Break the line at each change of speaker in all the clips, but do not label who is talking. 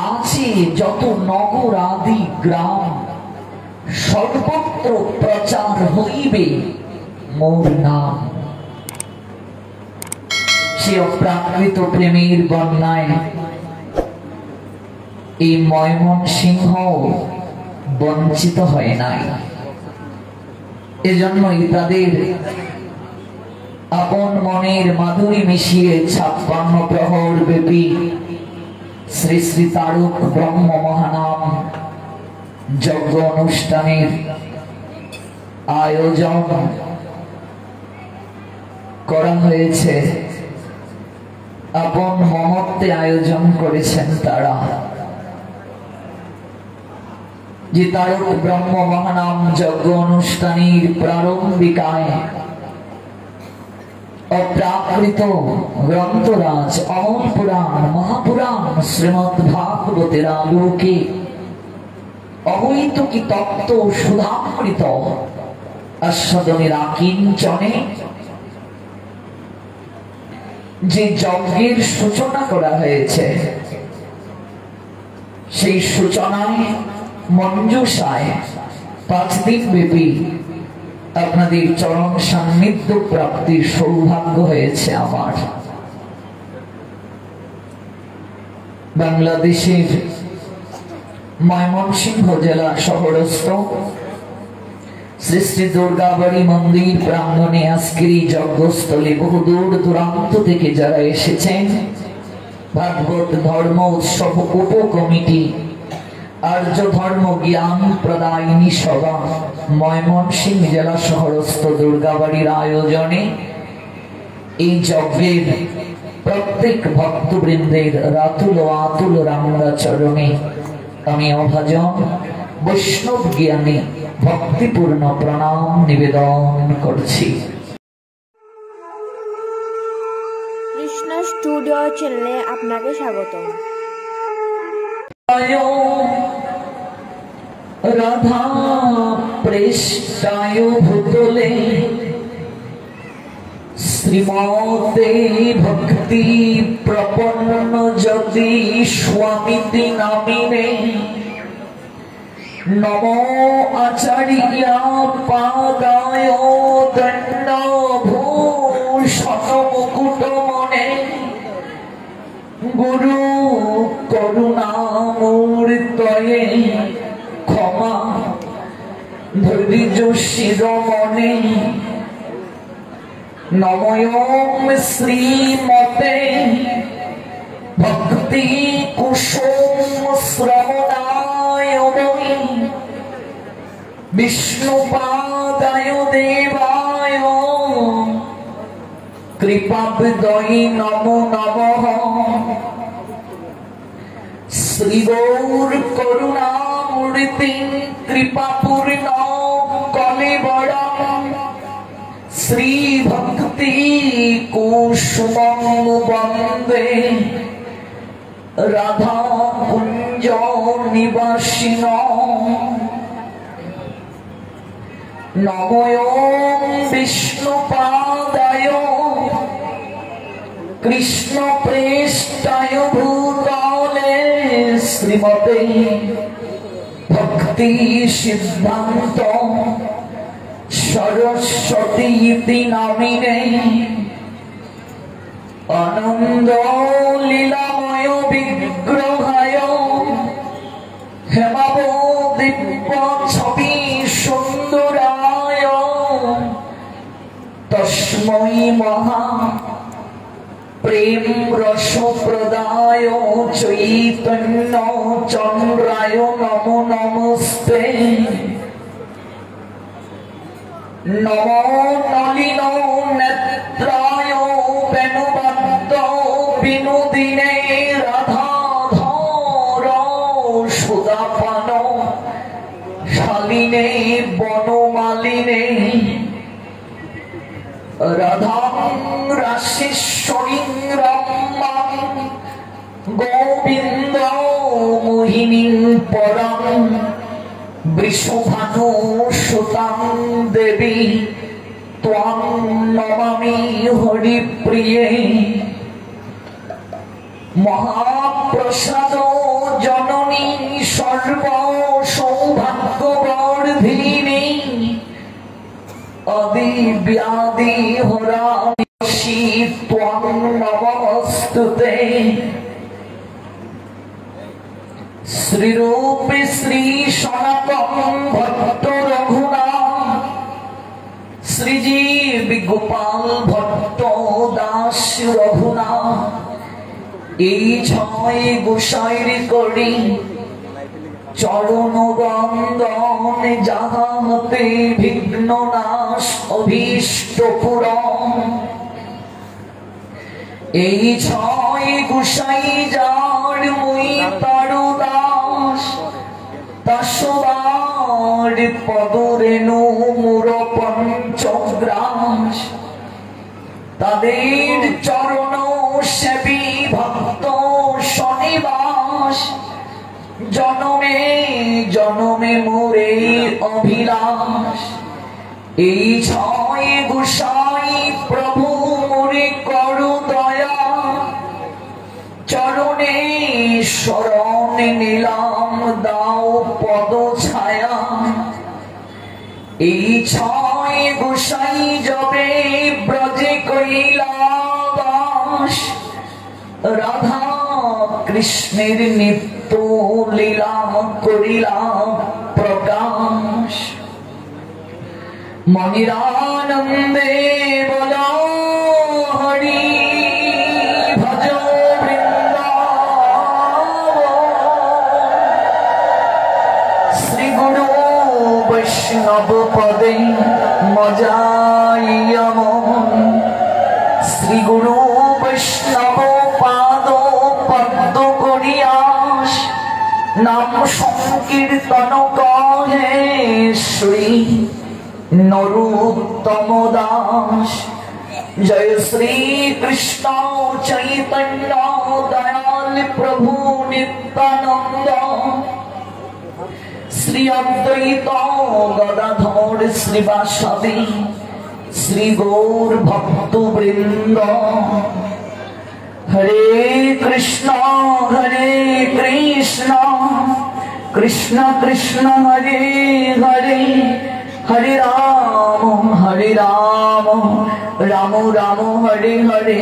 আছে যত নগর আদি গ্রাম সর্বত্র প্রচার হইবে মোর নাম। সে অপ্রাকৃত প্রেমের বন্যায় এই ময়মনসিংহ বঞ্চিত হয় নাই। এজন্যই তাদের আপন মনের মাধুরী মিশিয়ে 56 প্রহর ব্যাপী শ্রী শ্রী তারক ব্রহ্ম মহানাম যজ্ঞ অনুষ্ঠানের আয়োজন করা হয়েছে। আপন মহত্বে আয়োজন করেছেন তারা। যে তারক ব্রহ্ম মহানাম যজ্ঞ অনুষ্ঠানের প্রারম্ভিকায় অপ্রাকৃত গ্রন্থরাজ অমল পুরাণ মহাপুরাণ শ্রীমৎ ভাগবতের আলোকে অহৈতুকী তত্ত্ব সুধামৃত আস্বাদনের আকিঞ্চনে যে যজ্ঞের সূচনা করা হয়েছে, সেই সূচনায় মঞ্জুষায় 5 দিন ব্যাপী আপনাদের চরম সান্নিধ্য প্রাপ্তির সৌভাগ্য হয়েছে আমার। বাংলাদেশের ময়মনসিংহ জেলা শহরস্থ শ্রী শ্রী দুর্গাবাড়ি মন্দির প্রাঙ্গণে আজকের এই যজ্ঞস্থলে বহু দূর দূরান্ত থেকে যারা এসেছেন, ভাগবত ধর্ম উৎসব উপ কমিটি আর্য ধর্ম জ্ঞান প্রদায়িনী সভা ময়মনসিংহ জেলা শহরস্থ দুর্গাবাড়ির আয়োজনে এই যজ্ঞের প্রত্যেক ভক্তবৃন্দের রাতুল ও আতুল রামরা চরণে আমি অভাজন বৈষ্ণব জ্ঞানে ভক্তিপূর্ণ প্রণাম নিবেদন করছি।
কৃষ্ণ স্টুডিও চ্যানেলে আপনাকে স্বাগত।
রাধা পৃষ্ঠায় ভূতলে শ্রীমতে ভক্তি প্রপন্ন যদি স্বামীতি নামিনে নমো আচার্য পাদায় দণ্ড ভূষণ মুকুট মনে গুরু করুণামূর্তয়ে ক্ষমা ধৈর্য শিরোমণি নময়ং শ্রীমতে ভক্তি কুসুম শ্রবণায় বিষ্ণুপাদায় দেবায় কৃপাবদয়ী নমো নমঃ। শ্রী গৌর করুণামূর্তি কৃপাপূর্ণ কলেবর শ্রী ভক্তি কুসুমং বন্দে রাধা কুঞ্জ নিবাসিন নময়ং বিষ্ণুপাদায় কৃষ্ণ প্রেষ্ঠায় ভূতলে শ্রীমতে ভক্তি সিদ্ধান্ত সরস্বতী ইতি নামিনে আনন্দ লীলাময় বিগ্রহায় হেমাব দিব্য ছবি সুন্দরায় তস্मै মহা প্রেম রস প্রদায় চৈতন্য চন্দ্রায় নমো নমস্তে নমো নলিন নেত্রায় বেণুবদ্ধ বিনোদিনে রাধাধর সুদাপান শালিনে বনমালিনে রাধাং রাশেশ্বরীং রম্যাং গোবিন্দ মোহিনীং পরং বৃষভানু সুতাং দেবী ত্বং নমামি হরিপ্রিয়ে মহাপ্রসাদ জননী সর্ব সৌভাগ্যবর্ধিনী আদি ব্যাধি হরাশি ত্বং নমস্তুতে শ্রীরূপে শ্রী সনাতন ভট্ট রঘুনাথ শ্রীজীব গোপাল ভট্ট দাস রঘুনাথ এই ছয় গোসাইর করি চরণ বন্দন যাহাতে বিঘ্ন নাশ অভীষ্ট পূরণ এই ছয় গোসাই যার মুই তার দাস তাসবার পদরেণু মুর পঞ্চগ্রাস তাদের চরণ সেবী ভক্ত শনিবাস জনমে জনমে মোরে অভিলাষ এই ছয় গোসাই প্রভু মোরে করু দয়া চরণে শরণ নিলাম দাও পদ ছায়া এই ছয় গোসাই যবে ব্রজে কইলা বাস রাধা কৃষ্ণের নিত্য লীলা করিলা প্রকাশ মনিরানন্দে বলো হরি ভজ শ্রী গুরু বৈষ্ণব পদে মজাইয়া মন শ্রী গুরু বৈষ্ণব পাদ পদ্ম করিয়াস নাম সংকীর্তন কহে শ্রী নরোত্তম দাস জয় শ্রী কৃষ্ণ চৈতন্য দয়াল প্রভু নিত্যানন্দ শ্রী অদ্বৈত গদাধর শ্রীবাসাদি শ্রী গৌর ভক্ত বৃন্দ হরে কৃষ্ণ কৃষ্ণ কৃষ্ণ হরে হরে হরে রাম রাম রাম হরে হরে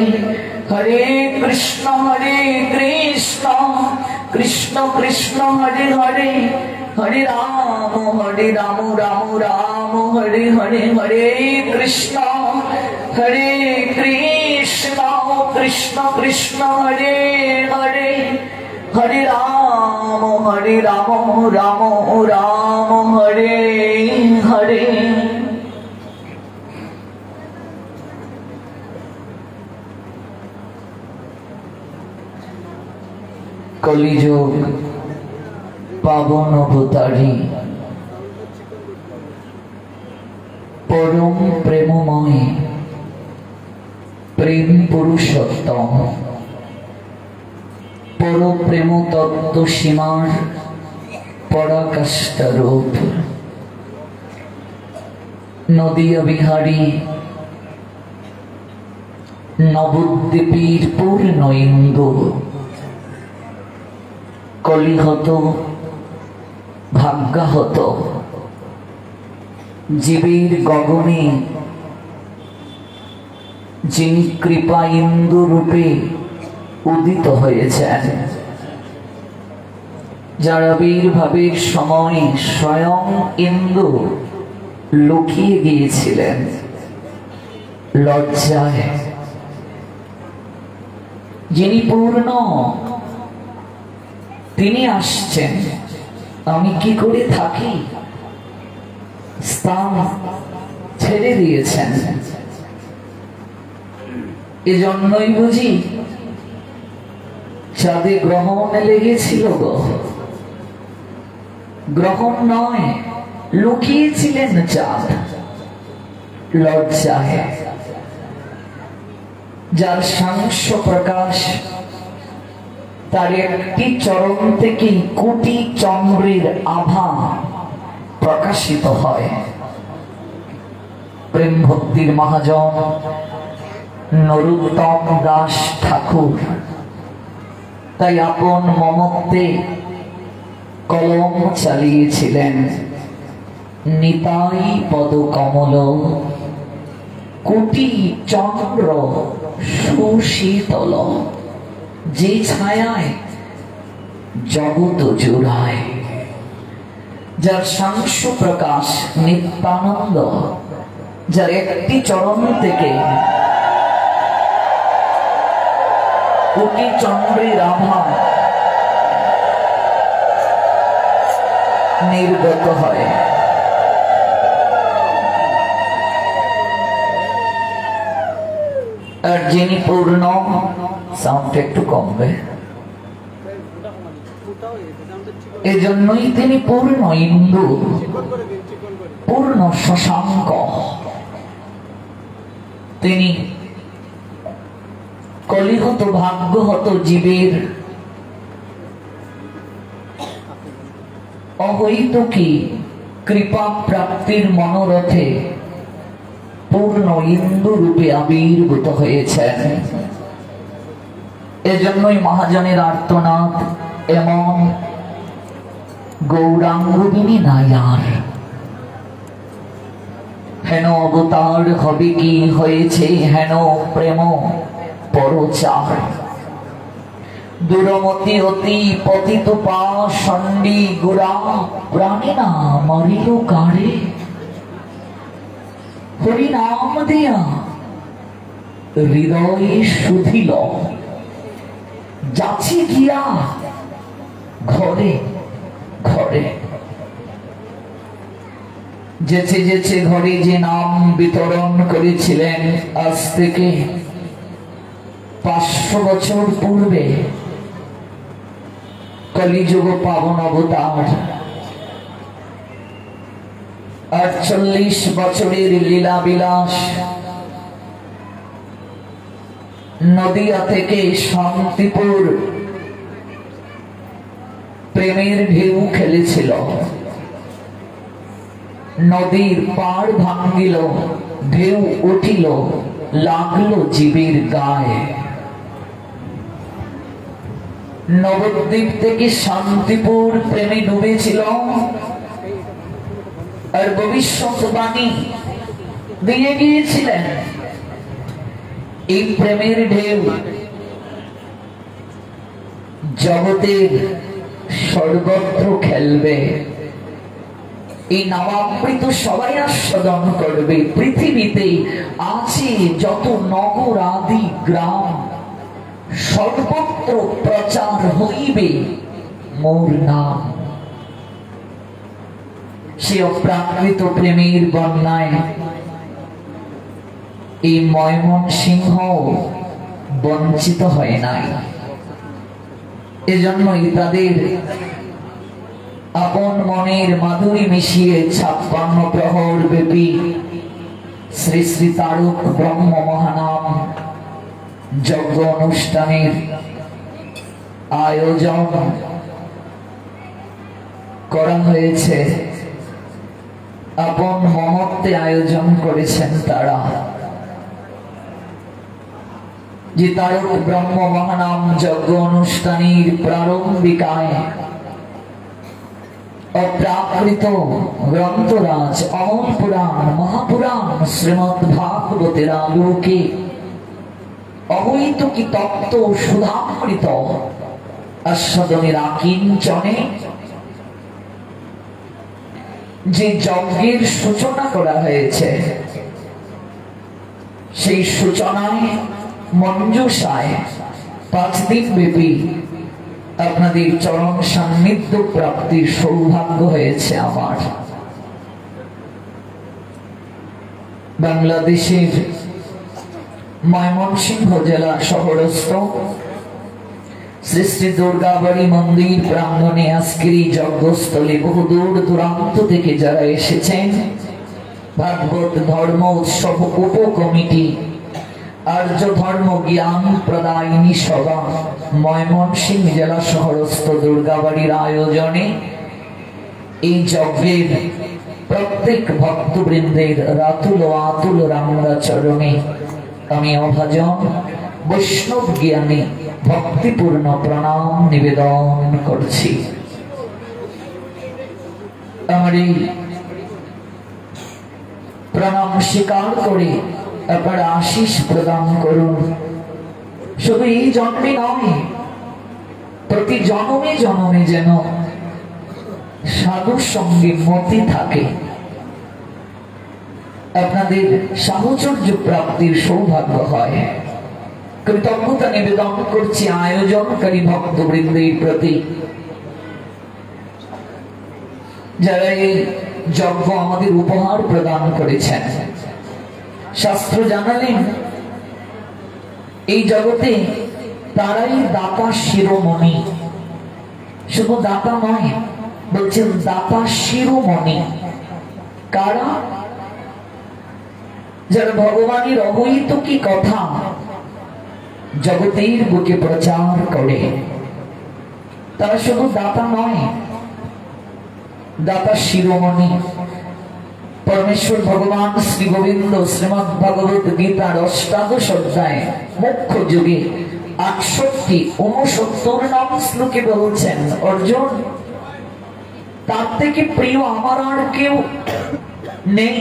হরে কৃষ্ণ কৃষ্ণ কৃষ্ণ হরে হরে হরে রাম রাম রাম হরে হরে হরে কৃষ্ণ কৃষ্ণ কৃষ্ণ হরে হরে হরে রাম রাম রাম হরে হরে কলিযুগ পাবন অবতারী পরম প্রেমময় প্রেম পুরুষোত্তম পর প্রেম তত্ত্ব সীমার পরাকাষ্ঠা রূপ নদিয়া বিহারী নবদ্বীপীর পূর্ণ ইন্দু কলিহত ভাগ্যাহত জীবের গগনে যিনি কৃপা ইন্দু রূপে উদিত হয়েছেন, যার আবির্ভাবের সময় স্বয়ং ইন্দু লুকিয়ে গিয়েছিলেন লজ্জায়, যিনি পূর্ণ তিনি আসছেন। আমি কি করে থাকি স্থান ছেড়ে দিয়েছেন। এজন্যই বুঝি চাঁদে গ্রহণ লেগেছিল গো। গ্রহণ নয়, লুকিয়েছিলেন চাঁদ লজ্জায়। যার সাংস প্রকাশ তার একটি চরণ থেকে কোটি চন্দ্রের আভা প্রকাশিত হয়। প্রেম ভক্তির মহাজন নরোত্তম দাস ঠাকুর তাই আপন মমত্বে কলম চালিয়েছিলেন। নিতাই পদ কমল কোটি চন্দ্র সুশীতল, যে ছায়ায় জগৎ জুড়ায়, যার সাংশ প্রকাশ নিত্যানন্দ, যার একটি চরণ থেকে কোটি চন্দ্রের আভা নির্গত হয়। আর যিনি পূর্ণ, সাউন্ড একটু কমবে, এজন্যই তিনি পূর্ণ ইন্দু, পূর্ণ শশাঙ্ক। তিনি কলিহত ভাগ্যহত জীবের অহৈতুকী কৃপা প্রাপ্তির মনোরথে পূর্ণ ইন্দু রূপে আবির্ভূত হয়েছেন। এজন্যই মহাজনের আর্তনাদ, এমন গৌরাঙ্গিনী নায়ার হেন অবতার হবে কি হয়েছে, হেন প্রেম পরচার। দুরমতি অতি পতিত পা সন্ডি গুড়া, প্রাণী না মরিল কারে, হরি নাম দিয়া হৃদয়ে শুধিল, যাচ্ছে গিয়া ঘরে ঘরে। যেছে যেছে ঘরে যে নাম বিতরণ করেছিলেন, আজ থেকে 500 বছর পূর্বে কলিযুগ পাবন অবতার 48 বছরের লীলা বিলাস নদিয়া থেকে শান্তিপুর প্রেমের ঢেউ খেলেছিল। নদীর পাড় ভাঙ্গিল, ঢেউ উঠিল, লাগলো জীবের গায়ে। নবদ্বীপ থেকে শান্তিপুর প্রেমে ডুবেছিল, আর ভবিষ্যৎবাণী দিয়ে গিয়েছিলেন এই প্রেমের ঢেউ জগতের সর্বত্র খেলবে। এই নবামৃত সবাই আস্বাদন করবে। পৃথিবীতে আছে যত নগর আদি গ্রাম, সর্বত্র প্রচার হইবে মোর নাম। সে অপ্রাকৃত প্রেমের বন্যায় এই ময়মনসিংহ বঞ্চিত হয় নাই। এজন্যই তাদের আপন মনের মাধুরী মিশিয়ে 56 প্রহর ব্যাপী শ্রী শ্রী তারক ব্রহ্ম মহানাম যজ্ঞ অনুষ্ঠানের আয়োজন করা হয়েছে। আপন মমত্বে আয়োজন করেছেন তারা। যে তারক ব্রহ্ম মহানাম যজ্ঞ অনুষ্ঠানের প্রারম্ভিকায় অপ্রাকৃত গ্রন্থরাজ অমল পুরাণ মহাপুরাণ শ্রীমৎ ভাগবতের আলোকে অবৈতুকী তত্ত্ব সুধামৃত আস্বাদনের আকিঞ্চনে যে যজ্ঞের সূচনা করা হয়েছে, সেই সূচনায় মঞ্জুষায় 5 দিন ব্যাপী আপনাদের চরণ সান্নিধ্য প্রাপ্তির সৌভাগ্য হয়েছে আমার। বাংলাদেশের ময়মনসিংহ জেলা শহরস্থ শ্রী শ্রী দুর্গাবাড়ি মন্দির প্রাঙ্গণে আজকের এই যজ্ঞস্থলে বহু দূর দূরান্ত থেকে যারা এসেছেন, ভাগবত ধর্ম উৎসব উপ কমিটি, আর্য ধর্ম জ্ঞান প্রদায়িনী সভা, ময়মনসিংহ জেলা শহরস্থ দুর্গাবাড়ির আয়োজনে এই যজ্ঞের প্রত্যেক ভক্তবৃন্দের রাতুল ও আতুল রামরা চরণে আমি অভাজন বৈষ্ণব জ্ঞানী ভক্তিপূর্ণ প্রণাম নিবেদন করছি। আমার এই প্রণাম স্বীকার করে আপনারা আশীষ প্রদান করুন। শুধু এই জন্মে নয়, প্রতি জন্মে জন্মে যেন সাধুর সঙ্গে মতি থাকে, আপনাদের সাহচর্য প্রাপ্তির সৌভাগ্য হয়। কৃতজ্ঞতা নিবেদন করছি আয়োজনকারী ভক্তবৃন্দের প্রতি, যারা এই যজ্ঞ আমাদের উপহার প্রদান করেছেন। শাস্ত্র জানালেন এই জগতে তারাই দাতা শিরোমণি। শুধু দাতা নয়, বলছেন দাতা শিরোমণি। কারা? যারা ভগবানের অবহিত কি কথা জগতের বুকে প্রচার করে, তারা শুধু দাতা নয়, দাতা শিরোমণি। পরমেশ্বর ভগবান শ্রী গোবিন্দ শ্রীমদ্ ভগবত গীতার অষ্টাদশ অধ্যায় মুখ্য যুগে 68-69 নং শ্লোকে বলছেন, অর্জুন, তার থেকে প্রিয় আমার আর কেউ নেই,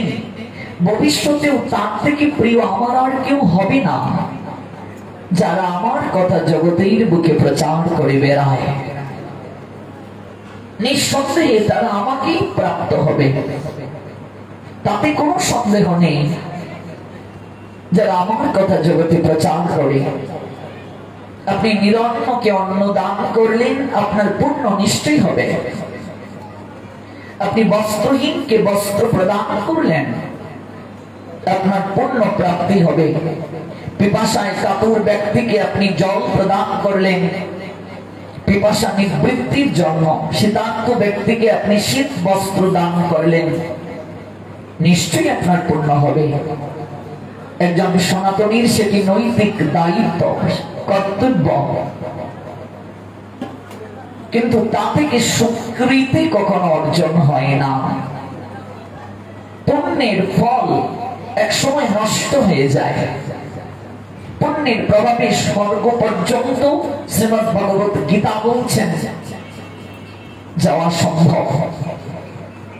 ভবিষ্যতেও তার থেকে প্রিয় আমার আর কেউ হবে না, যারা আমার কথা জগতের বুকে প্রচার করে বেড়ায়। নিঃসন্দেহে তারা আমাকেই প্রাপ্ত হবে, তাতে কোনো সন্দেহ নেই। যারা আমার কথা জগতে প্রচার করে, আপনি নিরন্নকে অন্ন দান করলেন, আপনার পুণ্য নিশ্চয়ই হবে। আপনি বস্ত্রহীনকে বস্ত্র প্রদান করলেন, আপনার পুণ্য প্রাপ্তি হবে। পিপাসায় কাতর ব্যক্তিকে আপনি জল প্রদান করলেন, পিপাসা নিবৃত্তির জন্য শীতার্ত ব্যক্তিকে আপনি শীত বস্ত্র দান করলেন, নিশ্চয়ই আপনার পূর্ণ হবে। একজন সনাতনীর সেটি নৈতিক দায়িত্ব, কর্তব্য। কিন্তু তা থেকে স্বীকৃতি কখনো অর্জন হয় না। পুণ্যের ফল একসময় নষ্ট হয়ে যায়। পুণ্যের প্রভাবে স্বর্গ পর্যন্ত শ্রীমদ্ ভগবত গীতা বলছেন যাওয়া সম্ভব,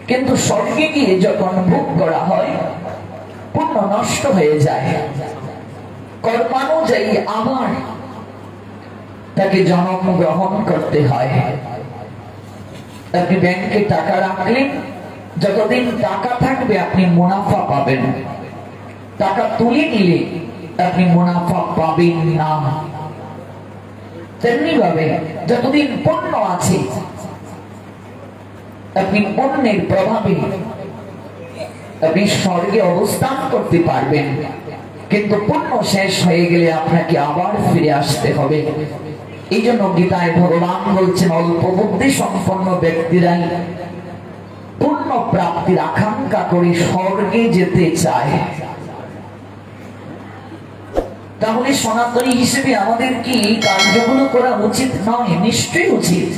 কিন্তু স্বর্গে গিয়ে যখন ভোগ করা হয় পুণ্য নষ্ট হয়ে যায়। কর্মানুযায়ী আবার তাকে জন্ম গ্রহণ করতে হয়। আপনি ব্যাংকে টাকা রাখলেন, যতদিন টাকা থাকবে আপনি মুনাফা পাবেন, টাকা তুলে নিলে আপনি মুনাফা পাবেন না। তেমনি ভাবে যতদিন পুণ্য আছে আপনি পুণ্যের প্রভাবে আপনি স্বর্গে অবস্থান করতে পারবেন, কিন্তু পুণ্য শেষ হয়ে গেলে আপনাকে আবার ফিরে আসতে হবে। এই জন্য গীতায় ভগবান বলছেন, অল্প বুদ্ধি সম্পন্ন ব্যক্তিরাই পুণ্য প্রাপ্তির আকাঙ্ক্ষা করে স্বর্গে যেতে চায়। তাহলে সনাতনী হিসেবে আমাদের কি এই কার্যগুলো করা উচিত নয়? নিশ্চয়ই উচিত।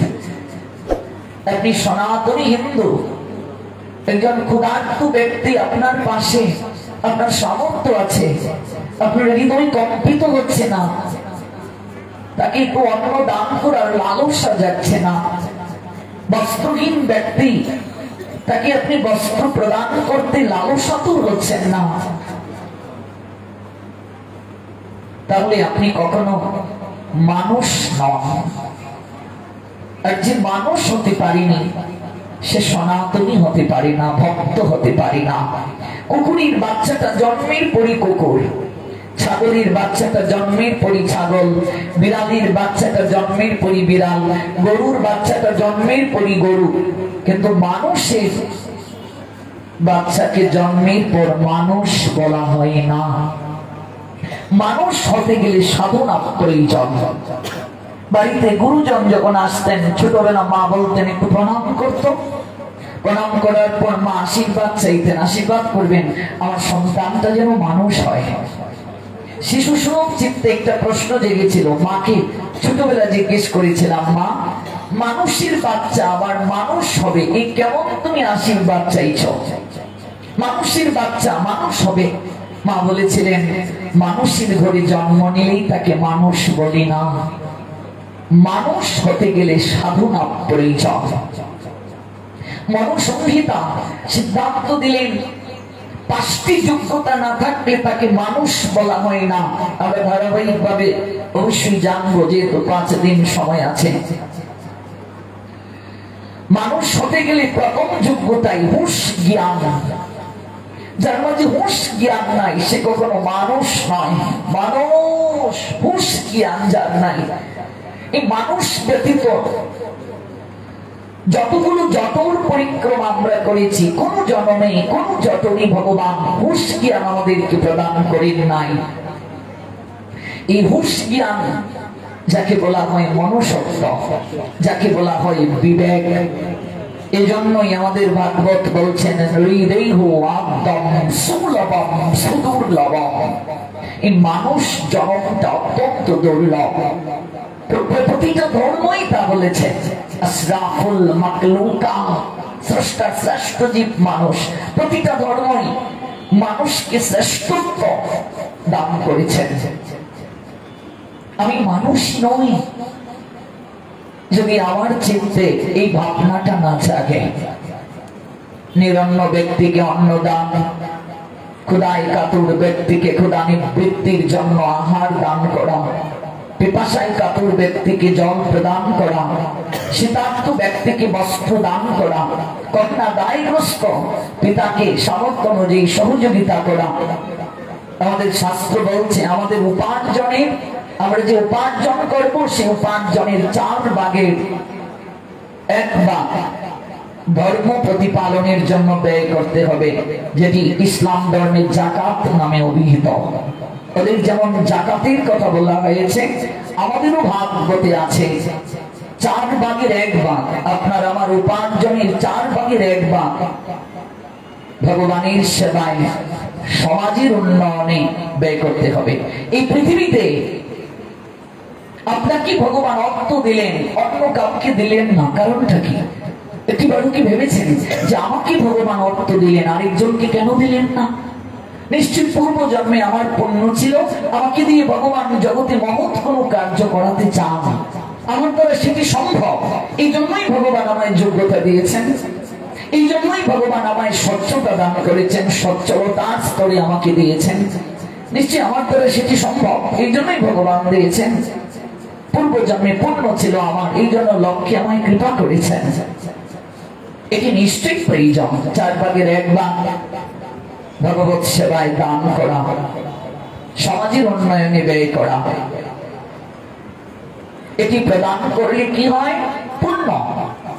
আপনি সনাতনী হিন্দু, একজন ক্ষুধার্ত ব্যক্তি আপনার পাশে, আপনার সামর্থ্য আছে, আপনার হৃদয় কম্পিত হচ্ছে না, তাকে একটু অন্ন দান করার লালসা যাচ্ছে না। বস্ত্রহীন ব্যক্তি, তাকে আপনি বস্ত্র প্রদান করতে লালসাতুর হচ্ছেন না, তাহলে আপনি কখনো মানুষ নন। আর যে মানুষ হতে পারিনি সে সনাতনী হতে পারে না, ভক্ত হতে পারে না। কুকুরের বাচ্চাটা জন্মের পরই কুকুর, ছাগলের বাচ্চাটা জন্মের পরই ছাগল, বিড়ালের বাচ্চাটা জন্মের পরই বিড়াল, গরুর বাচ্চাটা জন্মের পরই গরু। কিন্তু মানুষের বাচ্চাকে জন্মের পর মানুষ বলা হয় না। মানুষ হতে গেলে সাধনা প্রয়োজন। বাড়িতে গুরুজন যখন আসতেন, ছোটবেলা মা বলতেন একটু প্রণাম করত, প্রণাম করার পর মা আশীর্বাদ চাইতেন, আশীর্বাদ করবেন আমার সন্তানটা যেন মানুষ হয়। শিশু সুলভ চিত্তে একটা প্রশ্ন জেগেছিল, মাকে ছোটবেলা জিজ্ঞেস করেছিলাম, মা মানুষের বাচ্চা আবার মানুষ হবে, এই কেমন তুমি আশীর্বাদ চাইছ? মানুষের বাচ্চা মানুষ হবে। মা বলেছিলেন, মানুষের ঘরে জন্ম নিলেই তাকে মানুষ বলি না, মানুষ হতে গেলে সাধনা প্রয়োজন। মনুসংহিতা সিদ্ধান্ত দিলেন 5টি যোগ্যতা না থাকলে তাকে মানুষ বলা হয় না। আমরা ধারাবাহিক ভাবে অবশ্যই জানবো, যেহেতু 5 দিন সময় আছে। মানুষ হতে গেলে প্রথম যোগ্যতাই হুঁশ জ্ঞান। যার মাঝে হুঁশ জ্ঞান নাই সে কখনো মানুষ নয়। মানুষ হুঁশ জ্ঞান যার নাই, এই মানুষ ব্যতীত যতগুলো জটর পরিক্রমা আমরা করেছি, কোন জন্মে কোন জটরই ভগবান হুঁশ জ্ঞান আমাদেরকে প্রদান করেন নাই। এই হুঁশ জ্ঞান যাকে বলা হয় মনুষ্যত্ব, যাকে বলা হয় বিবেক। এজন্যই আমাদের ভাগবত বলছেন হৃদয়হু আদ্যম সুলভম সুদুর্লভম। এই মানুষ জন্মটা অত্যন্ত দুর্লভ। প্রতিটা ধর্মই তা বলেছেন। আশরাফুল মাখলুকা, স্রষ্টার শ্রেষ্ঠ জীব মানুষ। প্রতিটা ধর্মই মানুষকে শ্রেষ্ঠত্ব দান করেছেন। আমি মানুষ নই যদি আমার চিত্তে এই ভাবনাটা না জাগে। নিরন্ন ব্যক্তিকে অন্নদান, ক্ষুধায় কাতুর ব্যক্তিকে ক্ষুধা নিবৃত্তির জন্য আহার দান করা, পিপাসায় কাতুর ব্যক্তিকে জল প্রদান করা, শীতার্ত ব্যক্তিকে বস্ত্র দান করা, কন্যা দায়গ্রস্ত পিতাকে সামর্থ্য অনুযায়ী সহযোগিতা করা। আমাদের শাস্ত্র বলছে আমাদের উপার্জনের, আমরা যে উপার্জন করব সেই উপার্জনের 4 ভাগের 1 ভাগ ধর্ম প্রতিপালনের জন্য ব্যয় করতে হবে, যেটি ইসলাম ধর্মের জাকাত নামে অভিহিত। ওদের যেমন জাকাতের কথা বলা হয়েছে, আমাদেরও ভাগবতে আছে 4 ভাগের 1 ভাগ। আপনার আমার উপার্জনের 4 ভাগের 1 ভাগ ভগবানের সেবায়, সমাজের উন্নয়নে ব্যয় করতে হবে। এই পৃথিবীতে আপনাকে ভগবান অর্থ দিলেন, অন্য কাউকে দিলেন না। কারণটা কি? একটিবারও কি ভেবেছেন যে আমাকে ভগবান অর্থ দিলেন, আরেকজনকে কেন দিলেন না? নিশ্চয় পূর্ব জন্মে আমার পুণ্য ছিল, আমাকে দিয়ে ভগবান জগতে মহৎ কোনো কার্য করাতে চান, আমার দ্বারা সেটি সম্ভব। এই জন্যই ভগবান আমায় যোগ্যতা দিয়েছেন, এই জন্যই ভগবান আমায় স্বচ্ছতা দান করেছেন, সচ্ছলতার স্তরে আমাকে দিয়েছেন। নিশ্চয় আমার দ্বারা সেটি সম্ভব, এই জন্যই ভগবান দিয়েছেন। পূর্ব জন্মে পুণ্য ছিল আমার, এই জন্য লক্ষ্যে আমায় কৃপা করেছেন। এটি নিশ্চয়ই প্রয়োজন। 4 ভাগের 1 ভাগ ভগবত সেবায় দান করা, সমাজের উন্নয়নে ব্যয় করা। এটি প্রদান করলে কি হয়? পুণ্য।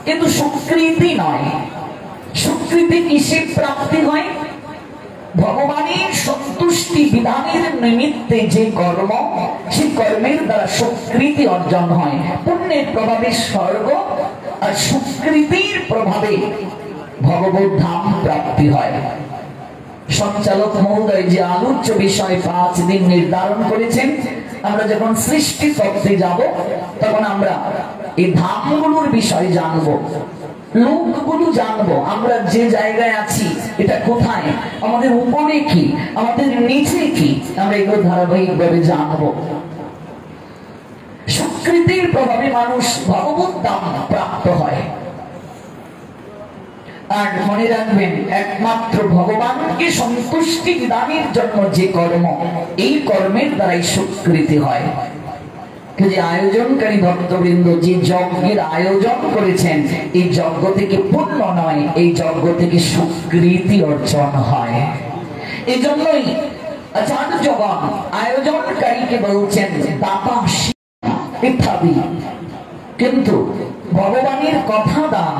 কিন্তু স্বীকৃতি নয়। স্বীকৃতি কিসের প্রাপ্তি হয়? ভগবানের সন্তুষ্টি বিধানের নিমিত্তে যে কর্ম, সেই কর্মের দ্বারা স্বীকৃতি অর্জন হয়। পুণ্যের প্রভাবে স্বর্গ, আর স্বীকৃতির প্রভাবে ভগবত ধাম প্রাপ্তি হয়। সঞ্চালক মহোদয় যে আলোচ্য বিষয় 5 দিন নির্ধারণ করেছেন, আমরা যখন সৃষ্টি তত্ত্বে যাব তখন আমরা এই ধামগুলোর বিষয় জানবো, লোকগুলো জানবো। আমরা যে জায়গায় আছি এটা কোথায়, আমাদের উপরে কি, আমাদের নিচে কি, আমরা এগুলো ধারাবাহিক ভাবে জানবো। স্বীকৃতির প্রভাবে মানুষ ভগবত ধাম প্রাপ্ত হয়। আর মনে রাখবেন, একমাত্র ভগবানকে সন্তুষ্টি বিধানের জন্য যে কর্ম, এই কর্মের দ্বারাই স্বীকৃতি হয়। যে আয়োজনকারী ভক্তবৃন্দ যে যজ্ঞের আয়োজন করেছেন, এই যজ্ঞ থেকে পুণ্য নয়, এই যজ্ঞ থেকে স্বীকৃতি অর্জন হয়। এই জন্যই আচার্যগণ আয়োজনকারীকে বলছেন দাতা ইত্যাদি। কিন্তু ভগবানের কথা দান,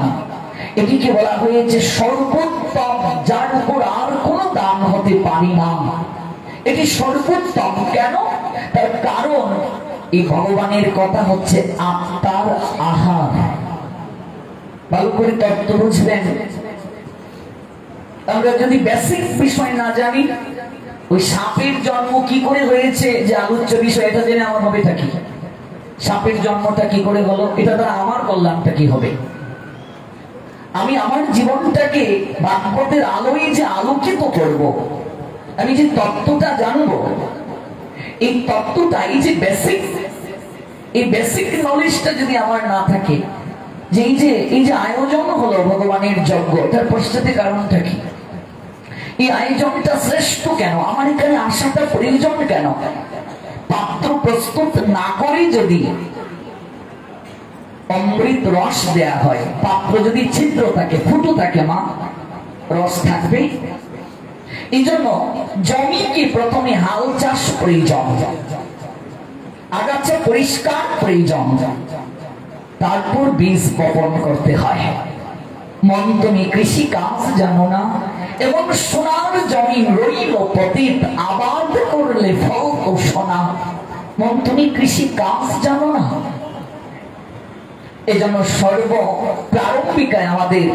এটিকে বলা হয়েছে সর্বোত্তম, যার উপর আর কোনো দান হতে পারি না। এটি সর্বোত্তম কেন? তার কারণ এই ভগবানের কথা হচ্ছে আত্মার আহার। ভালো করে তত্ত্ব বুঝবেন। আমরা যদি বেসিক বিষয় না জানি, ওই সাপের জন্ম কি করে হয়েছে যে আলোচ্য বিষয়, এটা জেনে আমার হবে থাকি। সাপের জন্মটা কি করে হলো, এটা দ্বারা আমার কল্যাণটা কি হবে? আমি আমার জীবনটাকে ভাগবতের আলোয় যে আলোকিত করব, আমি যে তত্ত্বটা জানবো, এই তত্ত্বটা, এই যে বেসিক এই বেসিক নলেজটা যদি আমার না থাকে, যে এই যে আয়োজন হলো ভগবানের যজ্ঞ, তার পশ্চাতে কারণটা কি? এই আয়োজনটা শ্রেষ্ঠ কেন? আমার এখানে আসাটা প্রয়োজন কেন? পাত্র প্রস্তুত না করে যদি অমৃত রস দেয়া হয়, পাত্র যদি ছিদ্র থাকে, ফুটো থাকে, মা, রস থাকবে? এই জন্য জমিকে প্রথমে হাল চাষ প্রয়োজন, আগাছা পরিষ্কার প্রয়োজন, তারপর বীজ বপন করতে হয়। মন তুমি কৃষি কাজ জানো না, এবং সোনার জমি রইল পতিত, আবাদ করলে ফল তো সোনা। মন তুমি কৃষি কাজ জানো না। এজন্য সর্ব প্রারম্ভিকায় আমাদের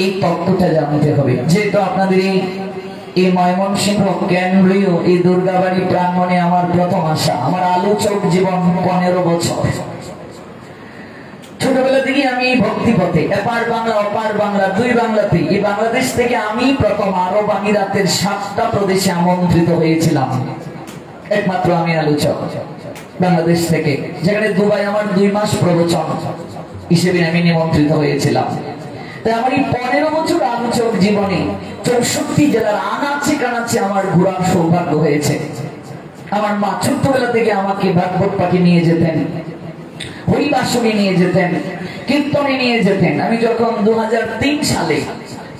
এই তত্ত্বটা জানতে হবে। যেহেতু আপনাদের এই ময়মনসিংহ কেন্দ্রীয় এই দুর্গাবাড়ি প্রাঙ্গণে আমার প্রথম আসা, আমার আলোচক জীবন 15 বছর। ছোটবেলা থেকে আমি ভক্তি পথে এপার বাংলা ওপার বাংলা, দুই বাংলাতে, এই বাংলাদেশ থেকে আমি প্রথম আরব আমিরাতের 7টা প্রদেশে আমন্ত্রিত হয়েছিলাম। একমাত্র আমি আলোচক বাংলাদেশ থেকে, যেখানে দুবাই আমার 2 মাস প্রবচন হিসেবে আমি নিমন্ত্রিত হয়েছিলাম। তাই আমার এই 15 বছর আলোচক জীবনে 64 জেলার আনাচে কানাচে আমার ঘোরার সৌভাগ্য হয়েছে। আমার মা ছোট্টবেলা থেকে আমাকে ভাগবত পাঠে নিয়ে যেতেন, হরিবাসনে নিয়ে যেতেন, কীর্তনে নিয়ে যেতেন। আমি যখন 2003 সালে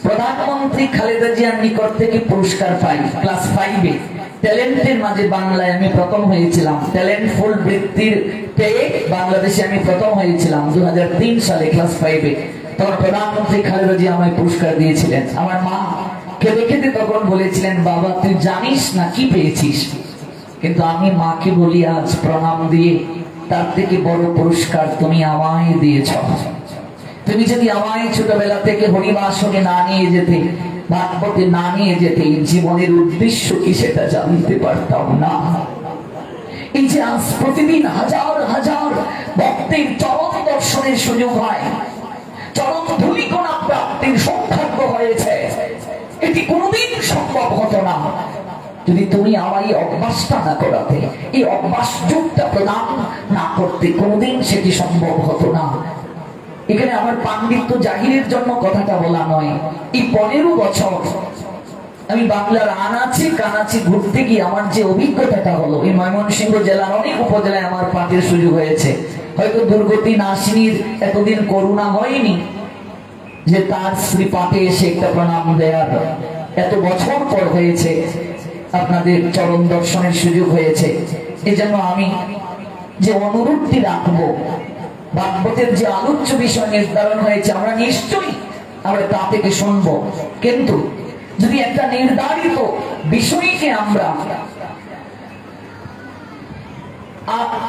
প্রধানমন্ত্রী খালেদা জিয়ার নিকট থেকে পুরস্কার পাই, ক্লাস 5-এ, ট্যালেন্টের মাঝে বাংলায় আমি প্রথম হয়েছিলাম। ট্যালেন্ট ফুল বৃত্তির পেয়ে বাংলাদেশে আমি প্রথম হয়েছিলাম 2003 সালে ক্লাস 5-এ। তখন প্রধানমন্ত্রী খালেদা জিয়া আমায় পুরস্কার দিয়েছিলেন। আমার মা কেঁদে কেঁদে তখন বলেছিলেন, বাবা তুই জানিস না কি পেয়েছিস। কিন্তু আমি মাকে বলি আজ প্রণাম দিয়ে, তার থেকে বড় পুরস্কার তুমি আমায় দিয়েছ। তুমি যদি আমায় ছোটবেলা থেকে হরিবাসনে না নিয়ে যেতে, ভাগবতে না নিয়ে যেতে, জীবনের উদ্দেশ্য কি সেটা জানতে পারতাম না। এই যে আজ প্রতিদিন হাজার হাজার ভক্তের চরণ দর্শনের সুযোগ হয়, চরণ ধূলিকণা প্রাপ্তির সৌভাগ্য হয়েছে, এটি কোনোদিন সম্ভব হতো না যদি তুমি আমার এই অভ্যাসটা না করাতে, এই অভ্যাস যুগটা প্রদান না করতে, কোনোদিন সেটি সম্ভব হতো না। এখানে আমার পাণ্ডিত্য জাহিরের জন্য কথাটা বলা নয়। এই 15 বছর আমি বাংলার আনাচে কানাচে ঘুরতে গিয়ে আমার যে অভিজ্ঞতাটা হলো, এই ময়মনসিংহ জেলার অনেক উপজেলায় আমার পাঠের সুযোগ হয়েছে। হয়তো দুর্গতি নাসিনীর এতদিন করুণা হয়নি যে তার শ্রী পাঠে এসে একটা প্রণাম দেয়ার, এত বছর পর হয়েছে, আপনাদের চরণ দর্শনের সুযোগ হয়েছে। এজন্য আমি যে অনুরোধটি রাখবো, ভাগবতের যে আলোচ্য বিষয় নির্ধারণ হয়েছে, আমরা নিশ্চয়ই আমরা তা থেকে শুনবো, কিন্তু যদি একটা নির্ধারিত বিষয়কে আমরা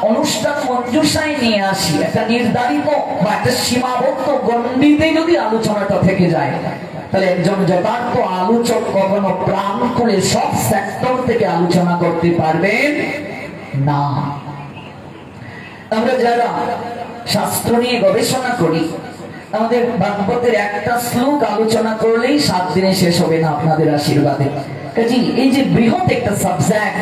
অনুষ্ঠান মঞ্জুষায় নিয়ে আসি, একটা নির্ধারিত বা একটা সীমাবদ্ধ গণ্ডিতে যদি আলোচনাটা থেকে যায়, তাহলে একজন যথার্থ আলোচক কখনো প্রাণ খুলে সব সেক্টর থেকে আলোচনা করতে পারবেন না। আমরা যারা শাস্ত্র নিয়ে গবেষণা করি, আমাদের ভাগবতের একটা শ্লোক আলোচনা করলেই 7 দিনে শেষ হবে না আপনাদের আশীর্বাদে। কাজে এই যে বৃহৎ একটা সাবজেক্ট,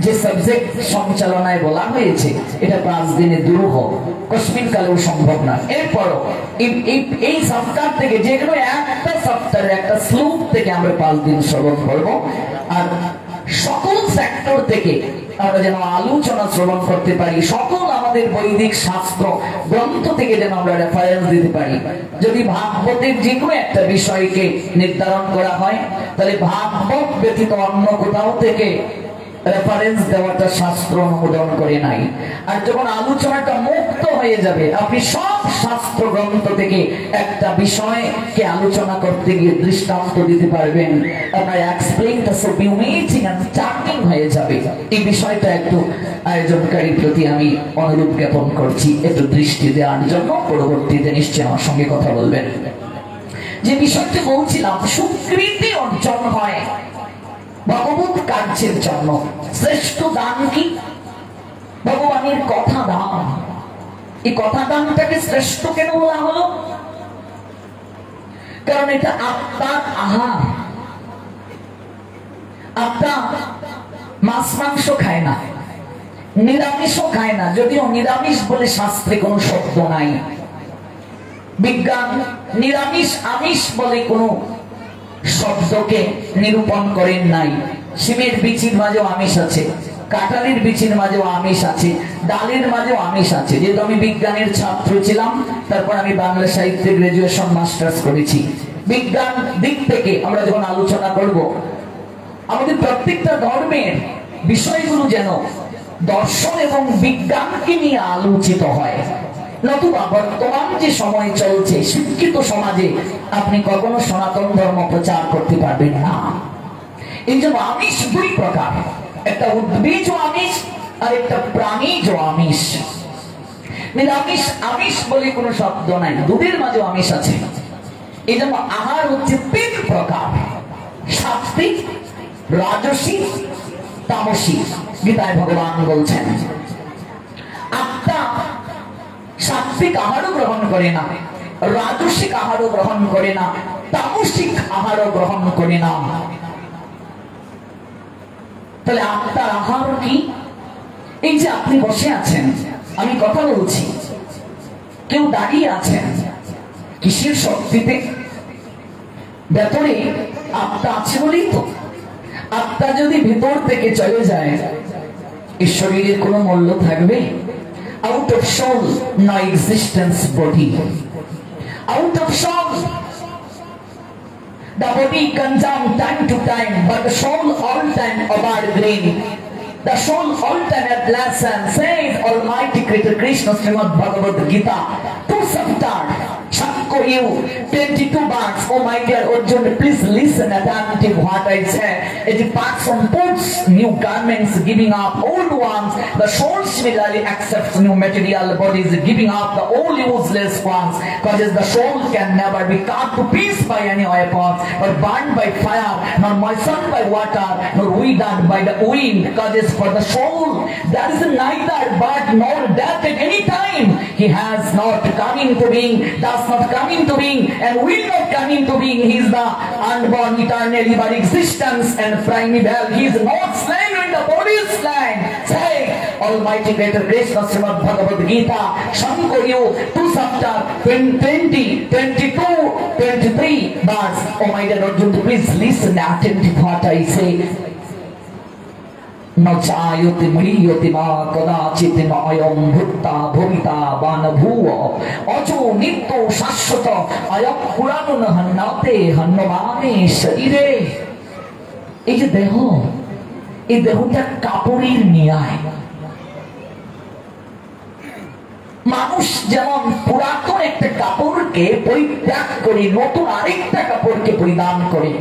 যে সাবজেক্ট সঞ্চালনায় বলা হয়েছে, এটা 5 দিনে দুরূহ, কসমিন কালেও সম্ভব না। এরপরও এই সপ্তাহ থেকে যে কোনো একটা সপ্তাহের একটা শ্লোক থেকে আমরা 5 দিন শ্রবণ করব, আর সকল সেক্টর থেকে আমরা যেন আলোচনা শ্রবণ করতে পারি, সকল আমাদের বৈদিক শাস্ত্র গ্রন্থ থেকে যেন আমরা রেফারেন্স দিতে পারি। যদি ভাগবতের যে কোনো একটা বিষয়কে নির্ধারণ করা হয়, তাহলে ভাগবত ব্যতীত অন্য কোথাও থেকে রেফারেন্স দেওয়াটা শাস্ত্র অনুমোদন করে নাই। আর যখন আলোচনাটা মুক্ত হয়ে যাবে, আপনি সব শাস্ত্র গ্রন্থ থেকে একটা বিষয়কে আলোচনা করতে গিয়ে দৃষ্টান্ত দিতে পারবেন, আপনার এক্সপ্লেইনটা সো বিউটিফুল এন্ড চার্মিং হয়ে যাবে। এই বিষয়টা একটু আয়োজনকারীর প্রতি আমি অনুরোধ জ্ঞাপন করছি একটু দৃষ্টি দেওয়ার জন্য। পরবর্তীতে নিশ্চয়ই আমার সঙ্গে কথা বলবেন। যে বিষয়টি বলছিলাম, স্বীকৃতি অর্জন হয় ভগবত কার্যের জন্য। শ্রেষ্ঠ দান কি? ভগবানের কথা দান। এই কথা দানটাকে শ্রেষ্ঠ কেন বলা হলো? কারণ এটা আত্মার আহার। আত্মা মাছ মাংস খায় না, নিরামিষও খায় না, যদিও নিরামিষ বলে শাস্ত্রে কোনো শব্দ নাই। বিজ্ঞান নিরামিষ আমিষ বলে কোনো শব্দকে নিরূপণ করেন নাই। শিমের বিচির মাঝেও আমিষ আছে, কাঁঠালের বিচির মাঝেও আমিষ আছে, ডালের মাঝেও আমিষ আছে। যেহেতু আমি বিজ্ঞানের ছাত্র ছিলাম, তারপর আমি বাংলা সাহিত্যে গ্রাজুয়েশন মাস্টার্স করেছি। বিজ্ঞান দিক থেকে আমরা যখন আলোচনা করব, আমাদের প্রত্যেকটা ধর্মের বিষয়গুলো যেন দর্শন এবং বিজ্ঞানকে নিয়ে আলোচিত হয়। নতুবা বর্তমান যে সময় চলছে, শিক্ষিত সমাজে আপনি কখনো সনাতন ধর্ম প্রচার করতে পারবেন না। এই জন্য আমিষ দুই প্রকার, একটা উদ্ভিজ আমিষ আর একটা প্রাণীজ আমিষ। নিরামিষ আমিষ বলে কোনো শব্দ নাই, দুধের মাঝে আমিষ আছে। এই জন্য আহার হচ্ছে তিন প্রকার, সাত্বিক, রাজসিক, তামসিক। গীতায় ভগবান বলছেন আত্মা সাত্বিক আহারও গ্রহণ করে না, রাজসিক আহারও গ্রহণ করে না, তামসিক আহারও গ্রহণ করে না। তাহলে আত্মার আহার কি? এই যে আপনি বসে আছেন, আমি কথা বলছি, কেউ দাঁড়িয়ে আছেন, কিসের শক্তিতে? ভেতরে আত্মা আছে বলেই তো। আত্মা যদি ভিতর থেকে চলে যায়, এই শরীরের কোনো মূল্য থাকবে? Out of soul, no existence body. Out of soul, the body consumes time to time, but the soul all time evergreen. The soul all time at last and says Almighty Creator Krishna Srimad Bhagavad Gita, 2 chapters, Shakko you, 22 bars. Oh my dear Arjun, please listen attentive what I say. As a person puts new garments, giving up old ones, the soul similarly accepts new material bodies, giving up the old useless ones. Because the soul can never be cut to pieces by any weapon, or burned by fire, nor moistened by water, nor withered by the wind. Because for the soul, there is neither birth nor death at any time. He has not come into being, does not come into being, and will not come into being. He is the unborn, eternal, ever existence and primeval. He is not slain when the body is slain. Say, Almighty Creator Krishna Srimad Bhagavad Gita, Shankaryu, 2 chapter, 20, 22, 23 verse. Oh my dear Arjun, please listen attentive what I say. न चायति महीयति मा कदाचित् नायं भूता भविता बानभूव अजो नित्यो शाश्वत अयं पुराणो न हन्नाते हन्नमाने शरीरे। এই যে দেহ, এই দেহটা কাপড়ের ন্যায়। মানুষ যেমন পুরাতন একটা কাপড়কে পরিত্যাগ করে নতুন আরেকটা কাপড়কে পরিধান করে,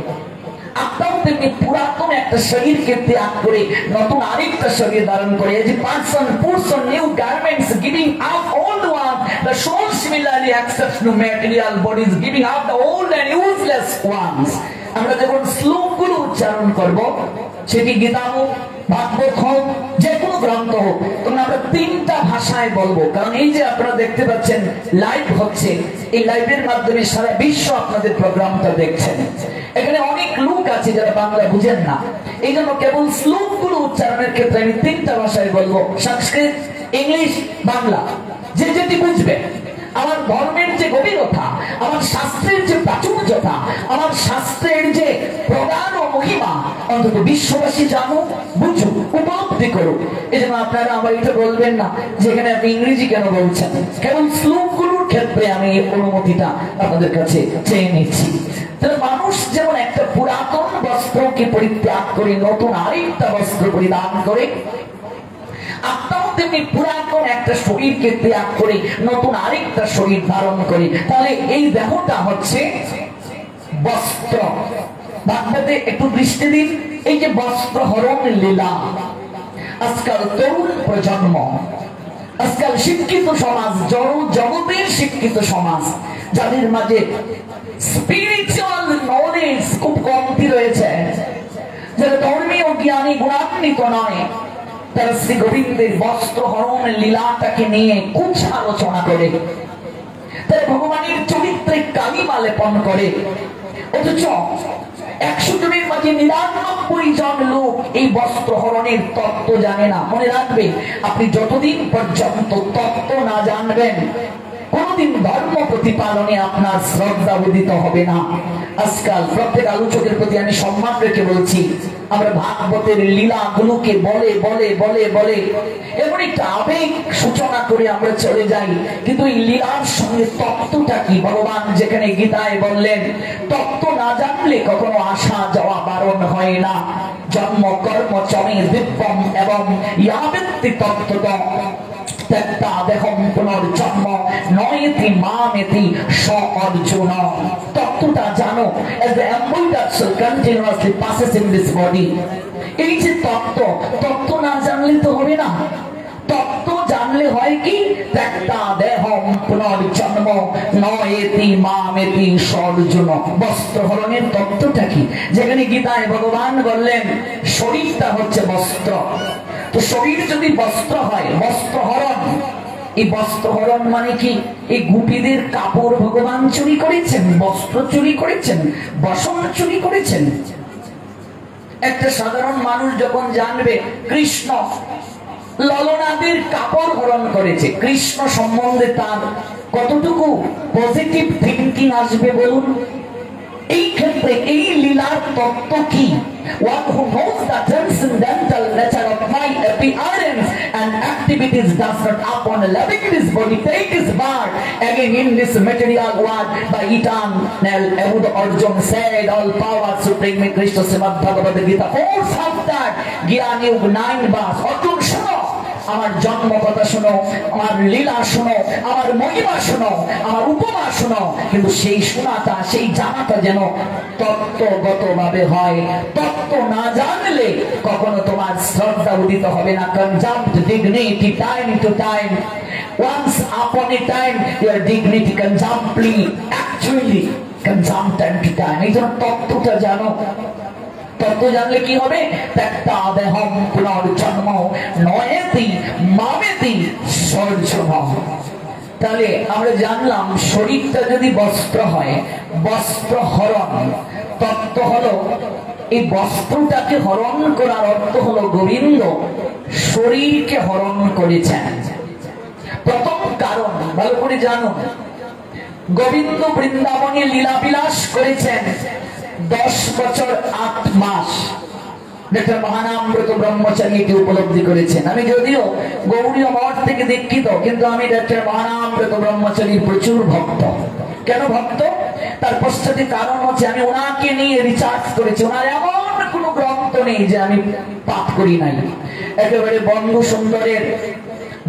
আপনাও তেমনি পুরাতন একটা শরীরকে ত্যাগ করে নতুন আরেকটা শরীর ধারণ করে। As a person puts on new garments, giving up old ones, the soul similarly accepts new material bodies, giving up the old and useless ones. আমরা যখন শ্লোকগুলো উচ্চারণ করব, সেটি গীতা হোক, ভাগবত হোক, যে কোনো গ্রন্থ হোক, তখন আমরা 3টা ভাষায় বলবো। কারণ এই যে আপনারা দেখতে পাচ্ছেন লাইভ হচ্ছে, এই লাইভের মাধ্যমে সারা বিশ্ব আপনাদের প্রোগ্রামটা দেখছেন। এখানে অনেক লোক আছে যারা বাংলা বুঝেন না, এই জন্য কেবল শ্লোকগুলো উচ্চারণের ক্ষেত্রে আমি 3টা ভাষায় বলবো, সংস্কৃত, ইংলিশ, বাংলা। যে যেটি বুঝবে, আমার ধর্মের যে গভীরতা, আমার শাস্ত্রের যে প্রাচুর্যতা, আমার শাস্ত্রের যে প্রধান ও মহিমা, অন্তত বিশ্ববাসী জানুক, বুঝুক, উপলব্ধি করুক। এই জন্য আপনারা আমার এটা বলবেন না যেখানে আপনি ইংরেজি কেন বলছেন। কেবল শ্লোকগুলোর ক্ষেত্রে আমি এই অনুমতিটা আপনাদের কাছে চেয়ে নিচ্ছি। মানুষ যেমন একটা পুরাতন বস্ত্রকে পরিত্যাগ করে নতুন আরেকটা বস্ত্র পরিধান করে, আত্মাও তেমনি পুরাতন একটা শরীরকে ত্যাগ করে নতুন আরেকটা শরীর ধারণ করে। তাহলে এই দেহটা হচ্ছে বস্ত্র। ভাবতে একটু দৃষ্টি দিন, এই যে বস্ত্র হরণ লীলা, আজকাল তরুণ প্রজন্ম, আজকাল শিক্ষিত সমাজ, জগতের শিক্ষিত সমাজ, যাদের মাঝে স্পিরিচুয়াল নলেজ খুব কমতি রয়েছে, যারা ধর্মীয় জ্ঞানী গুণান্বিত নয়, তারা শ্রী গোবিন্দের বস্ত্র হরণ লীলাটাকে নিয়ে কুচ্ছ আলোচনা করে, তারা ভগবানের চরিত্রে কালিমা লেপন করে। অথচ 100 জনের মাঝে 99 জন লোক এই বস্ত্র হরণের তত্ত্ব জানে না। মনে রাখবে, আপনি যতদিন পর্যন্ত তত্ত্ব না জানবেন কোনদিন ধর্ম প্রতিপালনে আপনার শ্রদ্ধা উদিত হবে না। আজকাল প্রত্যেক আলোচকের প্রতি আমি সম্মান রেখে বলছি, আমরা ভাগবতের লীলাগুলোকে বলে বলে বলে বলে এমন একটা আবেগ সূচনা করে আমরা চলে যাই, কিন্তু এই লীলার সঙ্গে তত্ত্বটা কি? ভগবান যেখানে গীতায় বললেন, তত্ত্ব না জানলে কখনো আসা যাওয়া বারণ হয় না। জন্ম কর্ম চমে দিব্যম এবং ইয়াবেত্তি তত্ত্বত দেহম পুনর্জন্ম নয়তি মামেতি স অর্জুন। তত্ত্বটা জানো, as the embodied soul continuously passes in this body. এই যে তত্ত্ব না জানলে তো হবে না। তত্ত্ব জানলে হয় কি? ত্যক্তা দেহম পুনর্জন্ম নয়তি মামেতি স অর্জুন। বস্ত্র হরণের তত্ত্বটা কি? যেখানে গীতায় ভগবান বললেন শরীরটা হচ্ছে বস্ত্র, তো শরীর যদি বস্ত্র হয়, বস্ত্র হরণ, এই বস্ত্র হরণ মানে কি? এই গোপীদের কাপড় ভগবান চুরি করেছেন, বস্ত্র চুরি করেছেন, বসন চুরি করেছেন। একটা সাধারণ মানুষ যখন জানবে কৃষ্ণ ললনাদের কাপড় হরণ করেছে, কৃষ্ণ সম্বন্ধে তার কতটুকু পজিটিভ থিঙ্কিং আসবে বলুন? এই ক্ষেত্রে এই লীলার তত্ত্ব কি? One who knows the transcendental nature of my appearance and activities does not upon loving this body take his birth again in this material world by eternal Abud Arjun said all power supreme Krishna Srimad Bhagavad Gita 4 chapter Gyani Yug 9 verse Arjun শুনো, আমার জন্ম কথা শোনো, আমার লীলা শোনো, আমার মহিমা শোনো, আমার উপমা শোনো, কিন্তু সেই শোনাটা, সেই জানাটা যেন তত্ত্বগত ভাবে হয়। তত্ত্ব না জানলে কখনো তোমার শ্রদ্ধা উদিত হবে না। conjunct dignity time to time, once upon a time your dignity conjunctly actually conjunct time to time। এই জন্য তত্ত্বটা জানো। তত্ত্ব জানলে কি হবে? ত্যক্তা দেহম পুনর্জন্ম নয়তি মামেতি সর্জম। তাহলে আমরা জানলাম শরীরটা যদি বস্ত্র হয়, বস্ত্র হরণ তত্ত্ব হলো, এই বস্ত্রটাকে হরণ করার অর্থ হলো গোবিন্দ শরীরকে হরণ করেছেন। প্রথম কারণ ভালো করে জানো, গোবিন্দ বৃন্দাবনে লীলা বিলাস করেছেন 10 বছর 8 মাস। ডক্টর মহানামব্রত ব্রহ্মচারী এটি উপলব্ধি করেছেন। আমি যদিও গৌড়ীয় মঠ থেকে দীক্ষিত, কিন্তু আমি ডক্টর মহানামব্রত ব্রহ্মচারীর প্রচুর ভক্ত। কেন ভক্ত? তার পশ্চাতে কারণ হচ্ছে আমি ওনাকে নিয়ে রিসার্চ করেছি। ওনার এমন কোনো গ্রন্থ নেই যে আমি পাঠ করি নাই। একেবারে বন্ধু সুন্দরের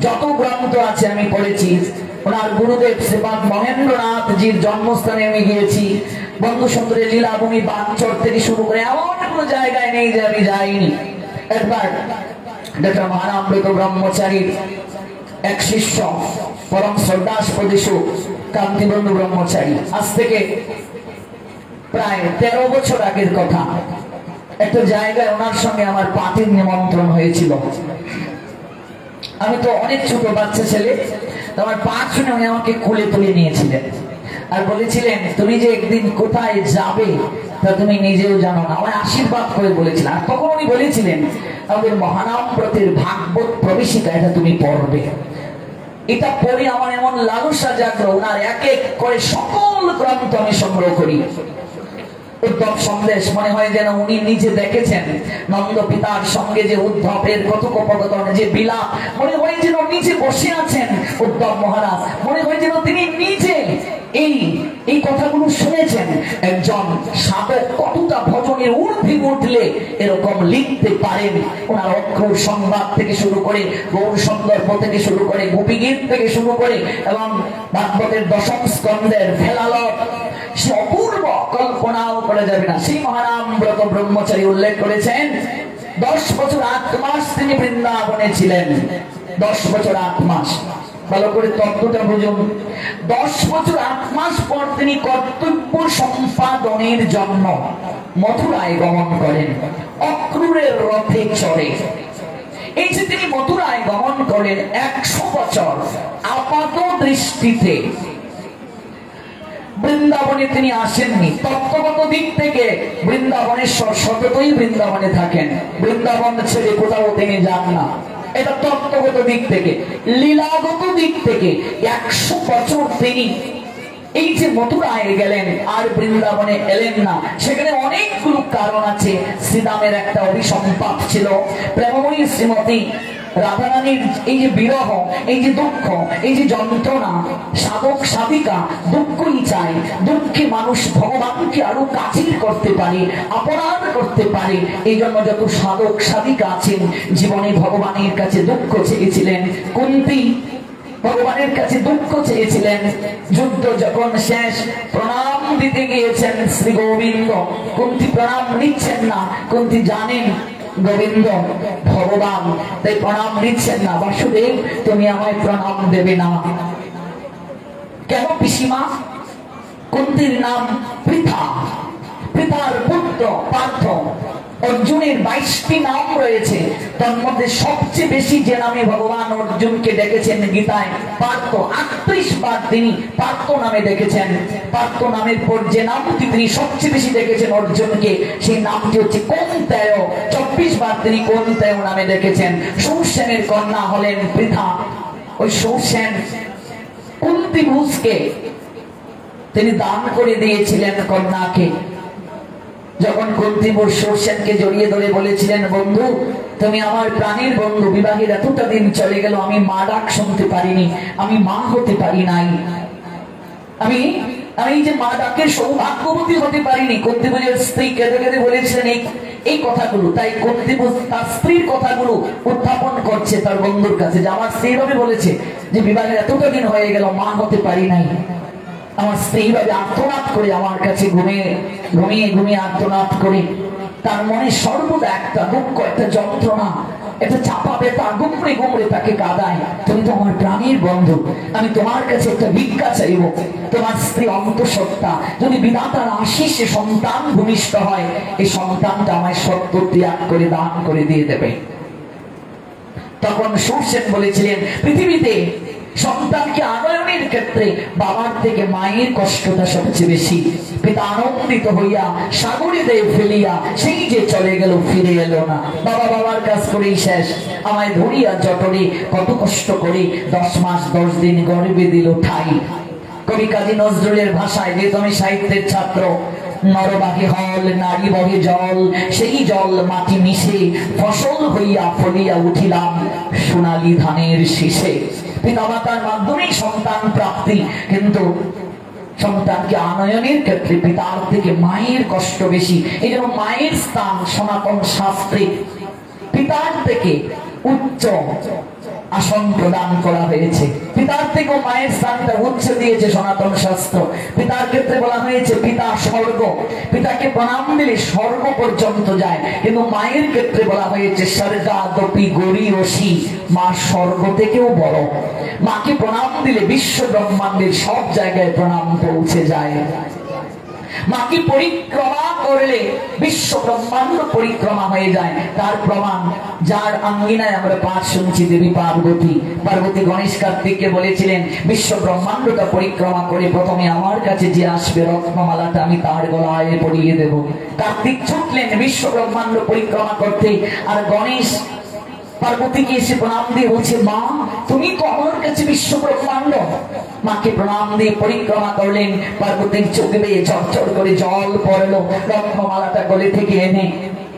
যত গ্রন্থ আছে আমি পড়েছি। ওনার গুরুদেব শ্রীপাদ মহেন্দ্রনাথ জির জন্মস্থানে আমি গিয়েছি। বন্ধু সুন্দরের লীলাভূমি বাঞ্চর থেকে শুরু করে এমন কোনো জায়গায় নেই যে আমি যাইনি। একবার ডক্টর মহানামব্রত ব্রহ্মচারীর এক শিষ্য পরম শ্রদ্ধাস প্রদেশু কান্তিবন্ধু ব্রহ্মচারী, আজ থেকে প্রায় 13 বছর আগের কথা, একটা জায়গায় ওনার সঙ্গে আমার পার্টির নিমন্ত্রণ হয়েছিল। আমি তো অনেক ছোট বাচ্চা ছেলে, আমার পাঠ শুনে উনি আমাকে কোলে তুলে নিয়েছিলেন আর বলেছিলেন, তুমি যে একদিন কোথায় যাবে তা তুমি নিজেও জানো না। আমার আশীর্বাদ করে বলেছিলেন। আর তখন উনি বলেছিলেন, আমাদের মহানামব্রতের ভাগবত প্রবেশিকা এটা তুমি পড়বে। এটা পড়ে আমার এমন লালসা জাগলো, ওনার এক এক করে সকল গ্রন্থ আমি সংগ্রহ করি। উদ্ধব সন্দেশ মনে হয় যেন উনি নিজে দেখেছেন। নন্দ পিতার সঙ্গে যে উদ্ধবের কথোপকথন, যে বিলাপ, মনে হয় যেন নিজে বসে আছেন উদ্ধব মহারাজ। মনে হয় যেন তিনি নিজে এই কথাগুলো শুনেছেন। একজন সাধক কতটা ভজনের ঊর্ধ্বে উঠলে এরকম লিখতে পারেন? ওনার অক্ষর সংবাদ থেকে শুরু করে, গৌর সন্দর্ভ থেকে শুরু করে, গোপীগীত থেকে শুরু করে এবং ভাগবতের 10ম স্কন্ধের ফেলালক, সে অপূর্ব, কল্পনাও করা যাবে না। সেই মহানামব্রত ব্রহ্মচারী উল্লেখ করেছেন 10 বছর 8 মাস তিনি বৃন্দাবনে ছিলেন। 10 বছর 8 মাস, ভালো করে তত্ত্বটা বুঝুন। 10 বছর 8 মাস পর তিনি কর্তব্য সম্পাদনের জন্য মথুরায় গমন করেন, অক্রূরের রথে চড়ে। এই যে তিনি মথুরায় গমন করেন 100 বছর আপাত দৃষ্টিতে বৃন্দাবন বৃন্দাবনে তিনি আসেননি। তত্ত্বগত দিক থেকে বৃন্দাবনেশ্বর সততই বৃন্দাবনে থাকেন, বৃন্দাবন ছেড়ে কোথাও তিনি যান না। এটা তত্ত্বগত দিক থেকে। লীলাগত দিক থেকে 100 বছর তিনি এই যে মথুরায় গেলেন আর বৃন্দাবনে এলেন না, সেখানে অনেকগুলো কারণ আছে। শ্রীরামের একটা অভিসম্পাত ছিল, প্রেমময়ী শ্রীমতী রাধারানীর এই যে বিরহ, এই যে দুঃখ, এই যে যন্ত্রণা, সাধক সাধিকা দুঃখই চায়। দুঃখে মানুষ ভগবানকে আরো কাছের করতে পারে, আপনার করতে পারে। এই জন্য যত সাধক সাধিকা আছেন জীবনে ভগবানের কাছে দুঃখ চেয়েছিলেন। কুন্তী ভগবানের কাছে দুঃখ চেয়েছিলেন। যুদ্ধ যখন শেষ, প্রণাম দিতে গিয়েছেন শ্রী গোবিন্দ, কুন্তী প্রণাম নিচ্ছেন না। কুন্তী জানেন গোবিন্দ ভগবান, তাই প্রণাম নিচ্ছেন না। বাসুদেব তুমি আমায় প্রণাম দেবে না কেন পিসিমা? কুন্তীর নাম পৃথা, পৃথার পুত্র পার্থ। অর্জুনের 22টি নাম রয়েছে, তার মধ্যে সবচেয়ে বেশি যে নামে ভগবান অর্জুনকে ডেকেছেন গীতায় পার্থ, 38 বার তিনি পার্থ নামে ডেকেছেন। পার্থ নামের পর যে নামটি তিনি সবচেয়ে বেশি ডেকেছেন অর্জুনকে, সেই নামটি হচ্ছে কৌন্তেয়। 24 বার তিনি কৌন্তেয় নামে ডেকেছেন। সৌসেনের কন্যা হলেন পৃথা। ওই সৌসেন কুন্তী ভূষকে তিনি দান করে দিয়েছিলেন কন্যাকে। যখন কুন্তী সৌসেনকে জড়িয়ে ধরে বলেছিলেন, বন্ধু তুমি আমার প্রাণের বন্ধু, বিবাহের এতটা দিন চলে গেল আমি মা ডাক শুনতে পারিনি, আমি মা হতে পারি নাই, আমি এই যে মা ডাকের সৌভাগ্যবতী হতে পারিনি। কুন্তী স্ত্রী কেঁদে কেঁদে বলেছিলেন এই কথাগুলো। তাই কুন্তী তার স্ত্রীর কথাগুলো উত্থাপন করছে তার বন্ধুর কাছে, যে আমার স্ত্রী ভাবে বলেছে যে বিবাহের এতটা দিন হয়ে গেল মা হতে পারি নাই। আমার স্ত্রী ভাবে আর্তনাদ করে আমার কাছে ঘুমিয়ে ঘুমিয়ে আর্তনাদ করে, তার মনে সর্বদা একটা দুঃখ, একটা যন্ত্রণা, একটা চাপা ব্যথা গুমড়ে গুমড়ে তাকে কাঁদায়। তুমি তো আমার প্রাণীর বন্ধু, আমি তোমার কাছে একটা ভিক্ষা চাইব। তোমার স্ত্রী অন্তঃসত্ত্বা, যদি বিধাতার আশিসে সন্তান ভূমিষ্ঠ হয়, এই সন্তানটা আমায় সত্য ত্যাগ করে দান করে দিয়ে দেবে। তখন সৌসেন বলেছিলেন, পৃথিবীতে সন্তানকে আনয়নের ক্ষেত্রে বাবার থেকে মায়ের কষ্টটা সবচেয়ে বেশি। পিতা আনন্দিত হইয়া সাগরে দেয় ফেলিয়া, সেই যে চলে গেল ফিরে এলো না। বাবা বাবার কাজ করেই শেষ, আমায় ধরিয়া জটরে কত কষ্ট করে 10 মাস 10 দিন গর্ভে দিল ঠাই। কবি কাজী নজরুলের ভাষায়, যেহেতু আমি সাহিত্যের ছাত্র, নরবাহী হল নারী বহে জল, সেই জল মাটি মিশে ফসল হইয়া ফলিয়া উঠিলাম সোনালী ধানের শীষে। পিতামাতার মাধ্যমেই সন্তান প্রাপ্তি, কিন্তু সন্তানকে আনয়নের ক্ষেত্রে পিতার থেকে মায়ের কষ্ট বেশি। এই জন্য মায়ের স্থান সনাতন শাস্ত্রে পিতার থেকে উচ্চ আসন প্রদান করা হয়েছে। পিতার থেকে মায়ের স্থানটা উচ্চ দিয়েছে সনাতন শাস্ত্র। পিতার ক্ষেত্রে বলা হয়েছে পিতা স্বর্গ, পিতাকে প্রণাম দিলে স্বর্গ পর্যন্ত যায়। কিন্তু মায়ের ক্ষেত্রে বলা হয়েছে স্বর্গাদপি গরীয়সী, মা স্বর্গ থেকেও বড়। মাকে প্রণাম দিলে বিশ্ব ব্রহ্মাণ্ডের সব জায়গায় প্রণাম পৌঁছে যায়। মাকে পরিক্রমা করলে বিশ্ব ব্রহ্মাণ্ড পরিক্রমা হয়ে যায়। তার প্রমাণ যার আঙ্গিনায় আমরা পাঠ শুনছি, দেবী পার্বতী। পার্বতী গণেশ কার্তিককে বলেছিলেন, বিশ্ব ব্রহ্মাণ্ডটা পরিক্রমা করে প্রথমে আমার কাছে যে আসবে রত্নমালাটা আমি তার গলায় পরিয়ে দেব। কার্তিক ছুটলেন বিশ্ব ব্রহ্মাণ্ড পরিক্রমা করতে, আর গণেশ পার্বতীকে এসে প্রণাম দিয়ে বলছে, মা তুমি তো আমার কাছে বিশ্ব ব্রহ্মাণ্ড। মাকে প্রণাম দিয়ে পরিক্রমা করলেন। পার্বতীর চোখে বেয়ে ঝরঝর করে জল পড়লো। রত্নমালাটা গলে থেকে এনে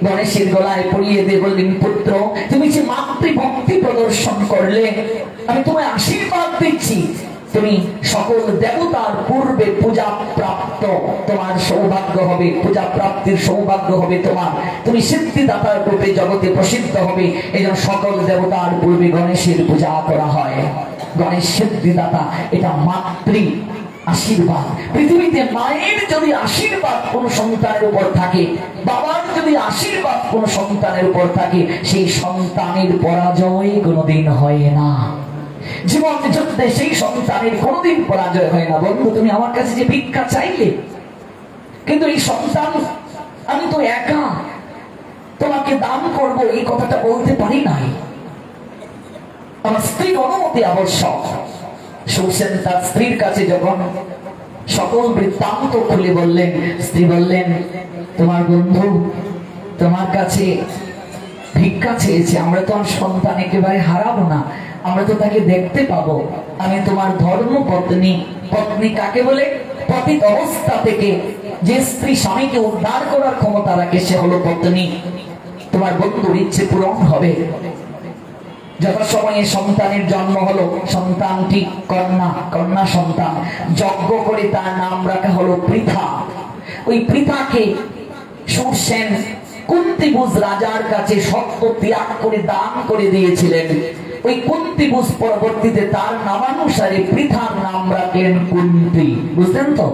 গণেশের গলায় পরিয়ে দিয়ে বললেন, পুত্র তুমি যে মাতৃভক্তি প্রদর্শন করলে, আমি তোমায় আশীর্বাদ দিচ্ছি, তুমি সকল দেবতার পূর্বে পূজা প্রাপ্ত, তোমার সৌভাগ্য হবে, পূজা প্রাপ্তির সৌভাগ্য হবে তোমার। তুমি সিদ্ধিদাতার রূপে জগতে প্রসিদ্ধ হবে। এই জন্য সকল দেবতার পূর্বে গণেশের পূজা করা হয়। গণেশ সিদ্ধিদাতা, এটা মাতৃ আশীর্বাদ। পৃথিবীতে মায়ের যদি আশীর্বাদ কোন সন্তানের উপর থাকে, বাবার যদি আশীর্বাদ কোন সন্তানের উপর থাকে, সেই সন্তানের পরাজয় কোনোদিন হয় না। জীবন যুদ্ধে সেই সন্তানের কোনোদিন পরাজয় হয় না। বন্ধু তুমি আমার কাছে যে ভিক্ষা চাইলে, কিন্তু এই সন্তান আমি তো একা, তোমাকে দান করব এই কথাটা বলতে পারি নাই, আমার স্ত্রীর অনুমতি আবশ্যক। সৌসেন তার স্ত্রীর কাছে যখন সকল বৃত্তান্ত খুলে বললেন। স্ত্রী বললেন, তোমার বন্ধু তোমার কাছে ভিক্ষা চেয়েছে, আমরা তো আর সন্তান একেবারে হারাবো না, আমরা তো তাকে দেখতে পাবো। আমি তোমার ধর্ম পত্নী। পত্নী কাকে বলে? পতিত অবস্থা থেকে যে স্ত্রী স্বামীকে উদ্ধার করার ক্ষমতা রাখে সে হলো পত্নী। তোমার বন্ধুর ইচ্ছে পূরণ হবে। যথাসময়ে সন্তানের জন্ম হলো। সন্তানটি কন্যা, কন্যা সন্তান। যজ্ঞ করে তার নাম রাখা হলো পৃথা। ওই পৃথাকে সুরসেন কুন্তিভুজ রাজার কাছে সত্য ত্যাগ করে দান করে দিয়েছিলেন। ওই কুন্তিভুজ পরবর্তীতে তার নামানুসারে পৃথার নাম রাখেন কুন্তি। বুঝলেন তো?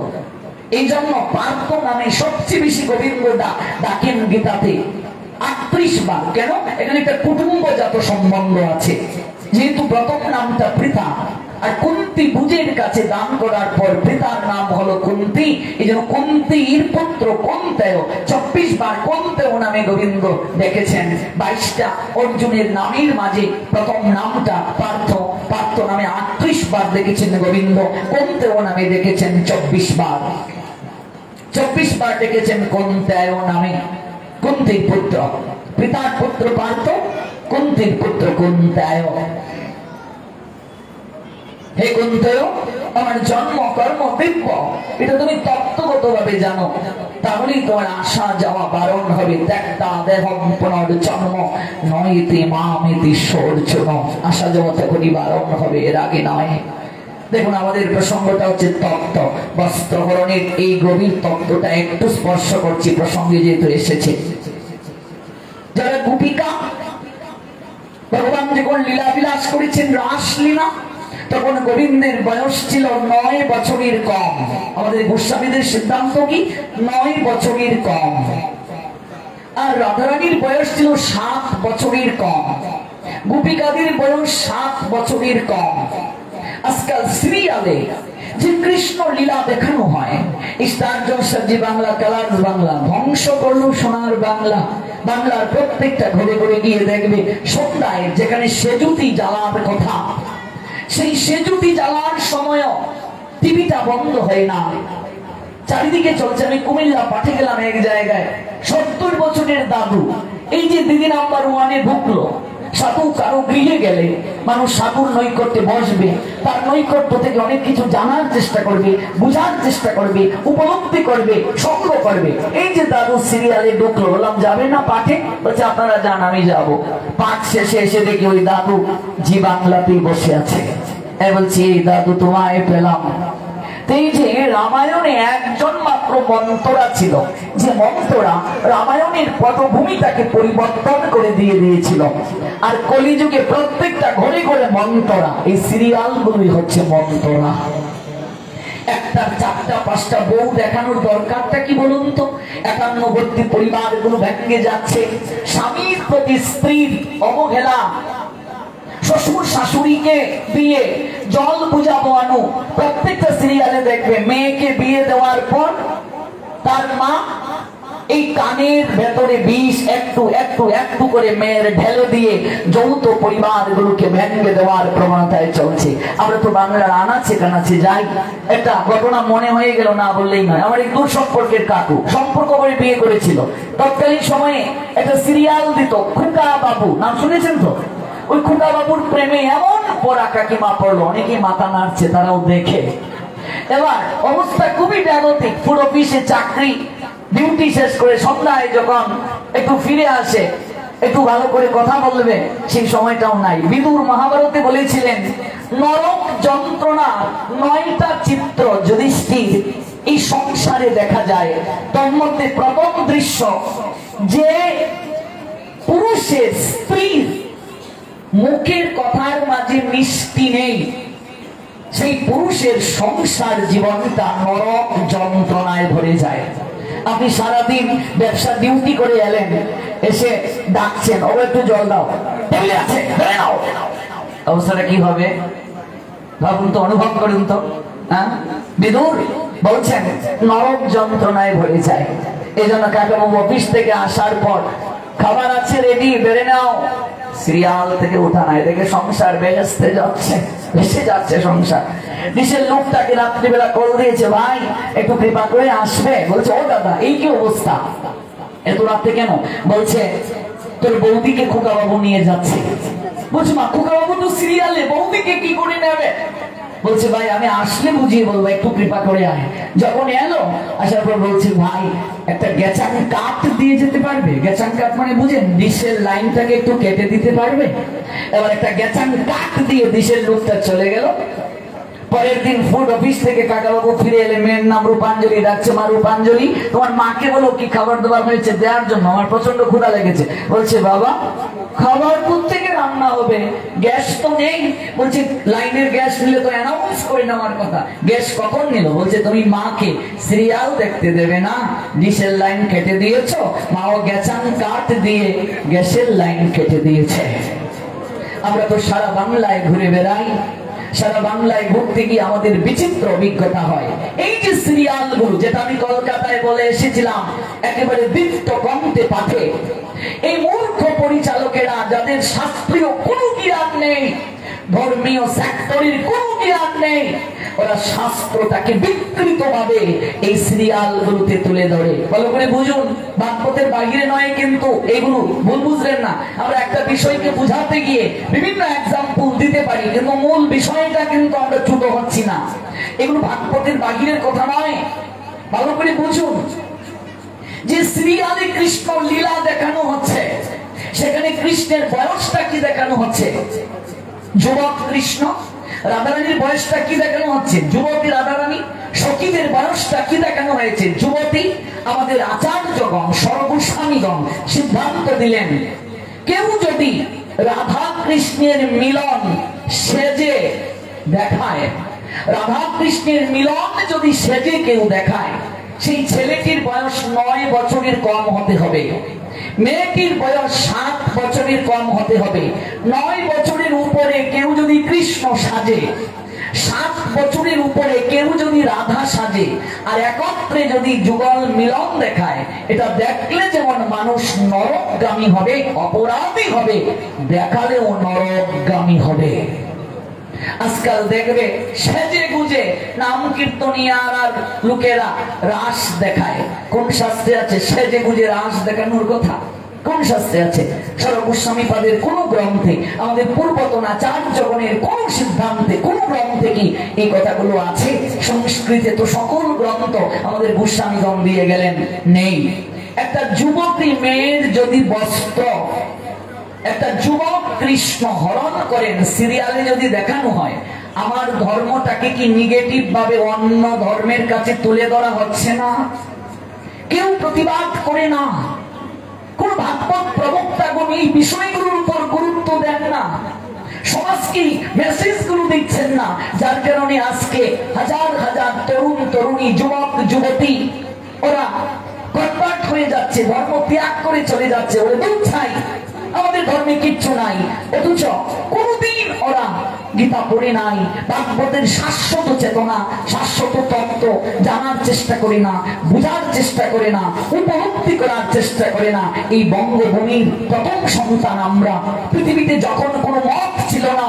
এই জন্য পার্থ নামে সবচেয়ে বেশি গোবিন্দ ডাকেন গীতাতে 38 বার। কেন? এখানে একটা কুটুম্বজাত সম্বন্ধ আছে। যেহেতু প্রথম নামটা পৃথা, আর কুন্তি ভুজের কাছে দান করার পর পৃথার নাম হলো কুন্তি। এই জন্য কুন্তির পুত্র কুন্তেয় 24 বার কুন্তেয় নামে গোবিন্দ দেখেছেন। 22টা অর্জুনের নামের মাঝে প্রথম নামটা পার্থ। পার্থ নামে 38 বার দেখেছেন গোবিন্দ। কুন্তেয় নামে দেখেছেন 24 বার। 24 বার দেখেছেন কুন্তেয় নামে। কুন্তির পুত্র, পিতার পুত্র পার্থ, কুন্তির পুত্র কুন্তেয়। হে কুন্তেয়, আমার জন্ম কর্ম দিব্য, এটা তুমি তত্ত্বগত ভাবে জানো, তাহলেই তোমার আসা যাওয়া বারণ হবে। ত্যাক্তা দেহম পুনর্জন্ম নয়তি মামিতি সর্জুন। আসা যাওয়া তখনই বারণ হবে, এর আগে নয়। দেখুন, আমাদের প্রসঙ্গটা হচ্ছে তত্ত্ব। বস্ত্রহরণের এই গভীর তত্ত্বটা একটু স্পর্শ করছি প্রসঙ্গে যেহেতু এসেছে। যারা গোপিকা, ভগবান যখন লীলা বিলাস করেছেন রাসলীলা, তখন গোবিন্দের বয়স ছিল 9 বছরের কম। আমাদের গোস্বামীদের সিদ্ধান্ত কি? 9 বছরের কম। আর রাধারানীর বয়স ছিল 7 বছরের কম। গোপিকাদের বয়স 7 বছরের কম। আজকাল সিরিয়ালে যে কৃষ্ণ লীলা দেখানো হয়, স্টার জলসাজি বাংলা, কালার্স বাংলা ধ্বংস করলো সোনার বাংলা। বাংলার প্রত্যেকটা ঘরে ঘরে গিয়ে দেখবে সন্ধ্যায় যেখানে সেজুতি জ্বালার কথা, সেই সেজুতি জ্বালার সময় টিভিটা বন্ধ হয় না, চারিদিকে চলছে। আমি কুমিল্লা পাঠে গেলাম এক জায়গায়, 70 বছরের দাদু এই যে দিদি নাম্বার 1-এ ঢুকলো। সাধু কারো গৃহে গেলে মানুষ সাধুর নৈকট্যে বসবে, তার নৈকট্য থেকে অনেক কিছু জানার চেষ্টা করবে, বুঝার চেষ্টা করবে, উপলব্ধি করবে, সংগ্রহ করবে। এই যে দাদু সিরিয়ালে ঢুকলো, বললাম যাবে না পাঠে? বলছে আপনারা যান, আমি যাব। পাঠ শেষে এসে দেখি ওই দাদু জি বাংলাতেই বসে আছে। বলছি এই দাদু তোমায় পেলাম। এই যে রামায়ণে একজন মাত্র মন্ত্রা ছিল, যে মন্ত্রা রামায়ণের পটভূমিটাকে পরিবর্তন করে দিয়ে দিয়েছিল। আর কলিযুগে প্রত্যেকটা ঘরে ঘরে মন্ত্রা, এই সিরিয়ালগুলোই হচ্ছে মন্ত্রা। একটা 4টা 5টা বউ দেখানোর দরকারটা কি বলুন তো? 51 পরিবারগুলো ভেঙে যাচ্ছে। স্বামীর প্রতি স্ত্রীর অবহেলা, শ্বশুর শাশুড়িকে দিয়ে জল বুঝাবো আনু। প্রত্যেকটা সিরিয়ালে দেখবে মেয়েকে বিয়ে দেওয়ার পর তার মা এই কানের ভেতরে বিষ একটু একটু একটু করে মেয়ের ঢেলে দিয়ে যৌথ পরিবারগুলোকে ভেঙে দেওয়ার প্রবণতায় চলছে। আমরা তো বাংলার আনাচে কানাচে যাই। একটা ঘটনা মনে হয়ে গেল, না বললেই নয়। আমার এক দূর সম্পর্কের কাকু সম্পর্ক করে বিয়ে করেছিল। তৎকালীন সময়ে একটা সিরিয়াল দিত, খুকা বাবু, নাম শুনেছেন তো? ওই খুকা বাবুর প্রেমে এমন পড়া কাকিমা পড়লো, অনেকে মাথা নাড়ছে, তারাও দেখে। এবার অবস্থা খুবই জাগতিক। পুরো অফিসে চাকরি, ডিউটি শেষ করে সন্ধ্যায় যখন একটু ফিরে আসে, একটু ভালো করে কথা বলবে, সেই সময়টাও নাই। বিদুর মহাভারতে বলেছিলেন, নরক যন্ত্রণার 9টা চিত্র যুধিষ্ঠির এই সংসারে দেখা যায়। তার মধ্যে প্রথম দৃশ্য, যে পুরুষের স্ত্রীর মুখের কথার মাঝে মিষ্টি নেই, সেই পুরুষের সংসার জীবনটা নরক যন্ত্রণায় ভরে যায়। আপনি সারাদিন ব্যবসা ডিউটি করে এলেন, এসে ডাকছেন, ও একটু জল দাও, টেবিলে আছে, অবস্থাটা কি হবে ভাবুন তো, অনুভব করুন তো। হ্যাঁ, বিদুর বলছেন নরক যন্ত্রণায় ভরে যায়। এই জন্য কাকাবাবু অফিস থেকে আসার পর খাবার আছে রেডি, বেড়ে নাও, সিরিয়াল থেকে উঠা নাই, দেখে সংসার ভেসে যাচ্ছে, ভেসে যাচ্ছে সংসার। ডিশের লোকটাকে রাত্রিবেলা কল দিয়েছে, ভাই একটু কৃপা করে আসবে। বলছে, ও দাদা এই কি অবস্থা, এত রাতে কেন? বলছে, তোর বৌদিকে খোকা বাবু নিয়ে যাচ্ছে। বলছে, মা খোকা বাবু তো সিরিয়ালে, বৌদিকে কি করে নেবে? বলছে, ভাই আমি আসলে বুঝিয়ে বলবো, একটু কৃপা করে আয়। যখন এলো, আসার পর বলছে, ভাই একটা গেচাং কাঠ দিয়ে যেতে পারবে? গেচাং কাঠ মানে বুঝেন, ডিশের লাইনটাকে একটু কেটে দিতে পারবে? এবার একটা গেচাং কাঠ দিয়ে ডিশের লোকটা চলে গেল। পরের দিন ফুড অফিস থেকে কাকাবাবু ফিরে এলে, মেয়ের নাম রূপাঞ্জলি, ডাকছে, মা রূপাঞ্জলি তোমার মাকে বলো কি খাবার দাবার হয়েছে দেওয়ার জন্য, আমার প্রচন্ড ক্ষুধা লেগেছে। বলছে, বাবা খাবার কোত্থেকে রান্না হবে, গ্যাস তো নেই। বলছে, লাইনের গ্যাস নিলে তো অ্যানাউন্স করে নেওয়ার কথা, গ্যাস কখন নিল? বলছে, তুমি মাকে সিরিয়াল দেখতে দেবে না, ডিশের লাইন কেটে দিয়েছো, মাও গ্যাসাং কাঠ দিয়ে গ্যাসের লাইন কেটে দিয়েছে। আমরা তো সারা বাংলায় ঘুরে বেড়াই, সারা বাংলায় ঘুরতে গিয়ে আমাদের বিচিত্র অভিজ্ঞতা হয়। এই যে সিরিয়াল গুলো, যেটা আমি কলকাতায় বলে এসেছিলাম, একেবারে দীপ্ত কণ্ঠে পাঠে, এই মূর্খ পরিচালকেরা যাদের শাস্ত্রীয় কোনো জ্ঞান নেই, ধর্মীয় সেক্টরের কোনো জ্ঞান নেই, ওরা শাস্ত্রটাকে বিকৃত ভাবে এই সিরিয়াল গুলোতে তুলে ধরে। ভালো করে বুঝুন, বাক্যতের বাহিরে নয় কিন্তু, এগুলো ভুল বুঝলেন না। আমরা একটা বিষয়কে বুঝাতে গিয়ে বিভিন্ন এক্সাম্পল দিতে পারি, কিন্তু মূল বিষয়টা কিন্তু আমরা চ্যুত হচ্ছি না। এগুলো ভাগবতের বাহিরের কথা নয়, ভালো করে বুঝুন। যে সিরিয়ালে কৃষ্ণ লীলা দেখানো হচ্ছে, সেখানে কৃষ্ণের বয়সটা কি দেখানো হচ্ছে? যুবক কৃষ্ণ। রাধারানীর বয়সটা কি দেখানো হচ্ছে? যুবতী রাধারানী। সখীদের বয়সটা কি দেখানো হয়েছে? যুবতী। আমাদের আচার্যগণ, সর্বস্বামীগণ সিদ্ধান্ত দিলেন, কেউ যদি রাধা কৃষ্ণের মিলন সেজে দেখায়, রাধা কৃষ্ণের মিলন যদি সেজে কেউ দেখায়, সেই ছেলেটির বয়স 9 বছরের কম হতে হবে, মেয়েটির বয়স 7 বছরের কম হতে হবে। 9 বছরের উপরে কেউ যদি কৃষ্ণ সাজে, 7 বছরের উপরে কেউ যদি রাধা সাজে, আর একত্রে যদি যুগল মিলন দেখায়, এটা দেখলে যেমন মানুষ নরকগামী হবে, অপরাধী হবে, দেখালেও নরকগামী হবে। আজকাল দেখবে সেজে গুজে নাম কীর্তনিয়ার আর লোকেরা রাস দেখায়। কোন শাস্ত্রে আছে সেজে গুজে রাস দেখানোর কথা? কোন শাস্ত্রে আছে? সর্বগোস্বামী পাদের কোন গ্রন্থে, আমাদের পূর্বতন আচার্যগণের কোন সিদ্ধান্তে, কোন গ্রন্থে কি এই কথাগুলো আছে? সংস্কৃতে তো সকল গ্রন্থ আমাদের গোস্বামীগণ দিয়ে গেলেন, নেই। একটা যুবতী মেয়ের যদি বস্ত্র একটা যুবক কৃষ্ণ হরণ করেন সিরিয়ালে যদি দেখানো হয়, আমার ধর্মটাকে কি নেগেটিভ ভাবে অন্য ধর্মের কাছে তুলে ধরা হচ্ছে না? কেউ প্রতিবাদ করে না। কোন ভাগবত প্রবক্তাগণ এই বিষয়গুলোর উপর গুরুত্ব দেন না, সমাজকে মেসেজ গুলো দিচ্ছেন না, যার কারণে আজকে হাজার হাজার তরুণ তরুণী, যুবক যুবতী ওরা কনভার্ট হয়ে যাচ্ছে, ধর্ম ত্যাগ করে চলে যাচ্ছে। ওরা দুধ চাই, আমাদের ধর্মে কিচ্ছু নাই, অথচ কোনদিন ওরা গীতা পড়ে নাই, ভাগবতের শাশ্বত চেতনা, শাশ্বত তত্ত্ব জানার চেষ্টা করে না, বোঝার চেষ্টা করে না, উপলব্ধি করার চেষ্টা করে না। এই বঙ্গভূমির প্রথম সন্তান আমরা। পৃথিবীতে যখন কোনো মত ছিল না,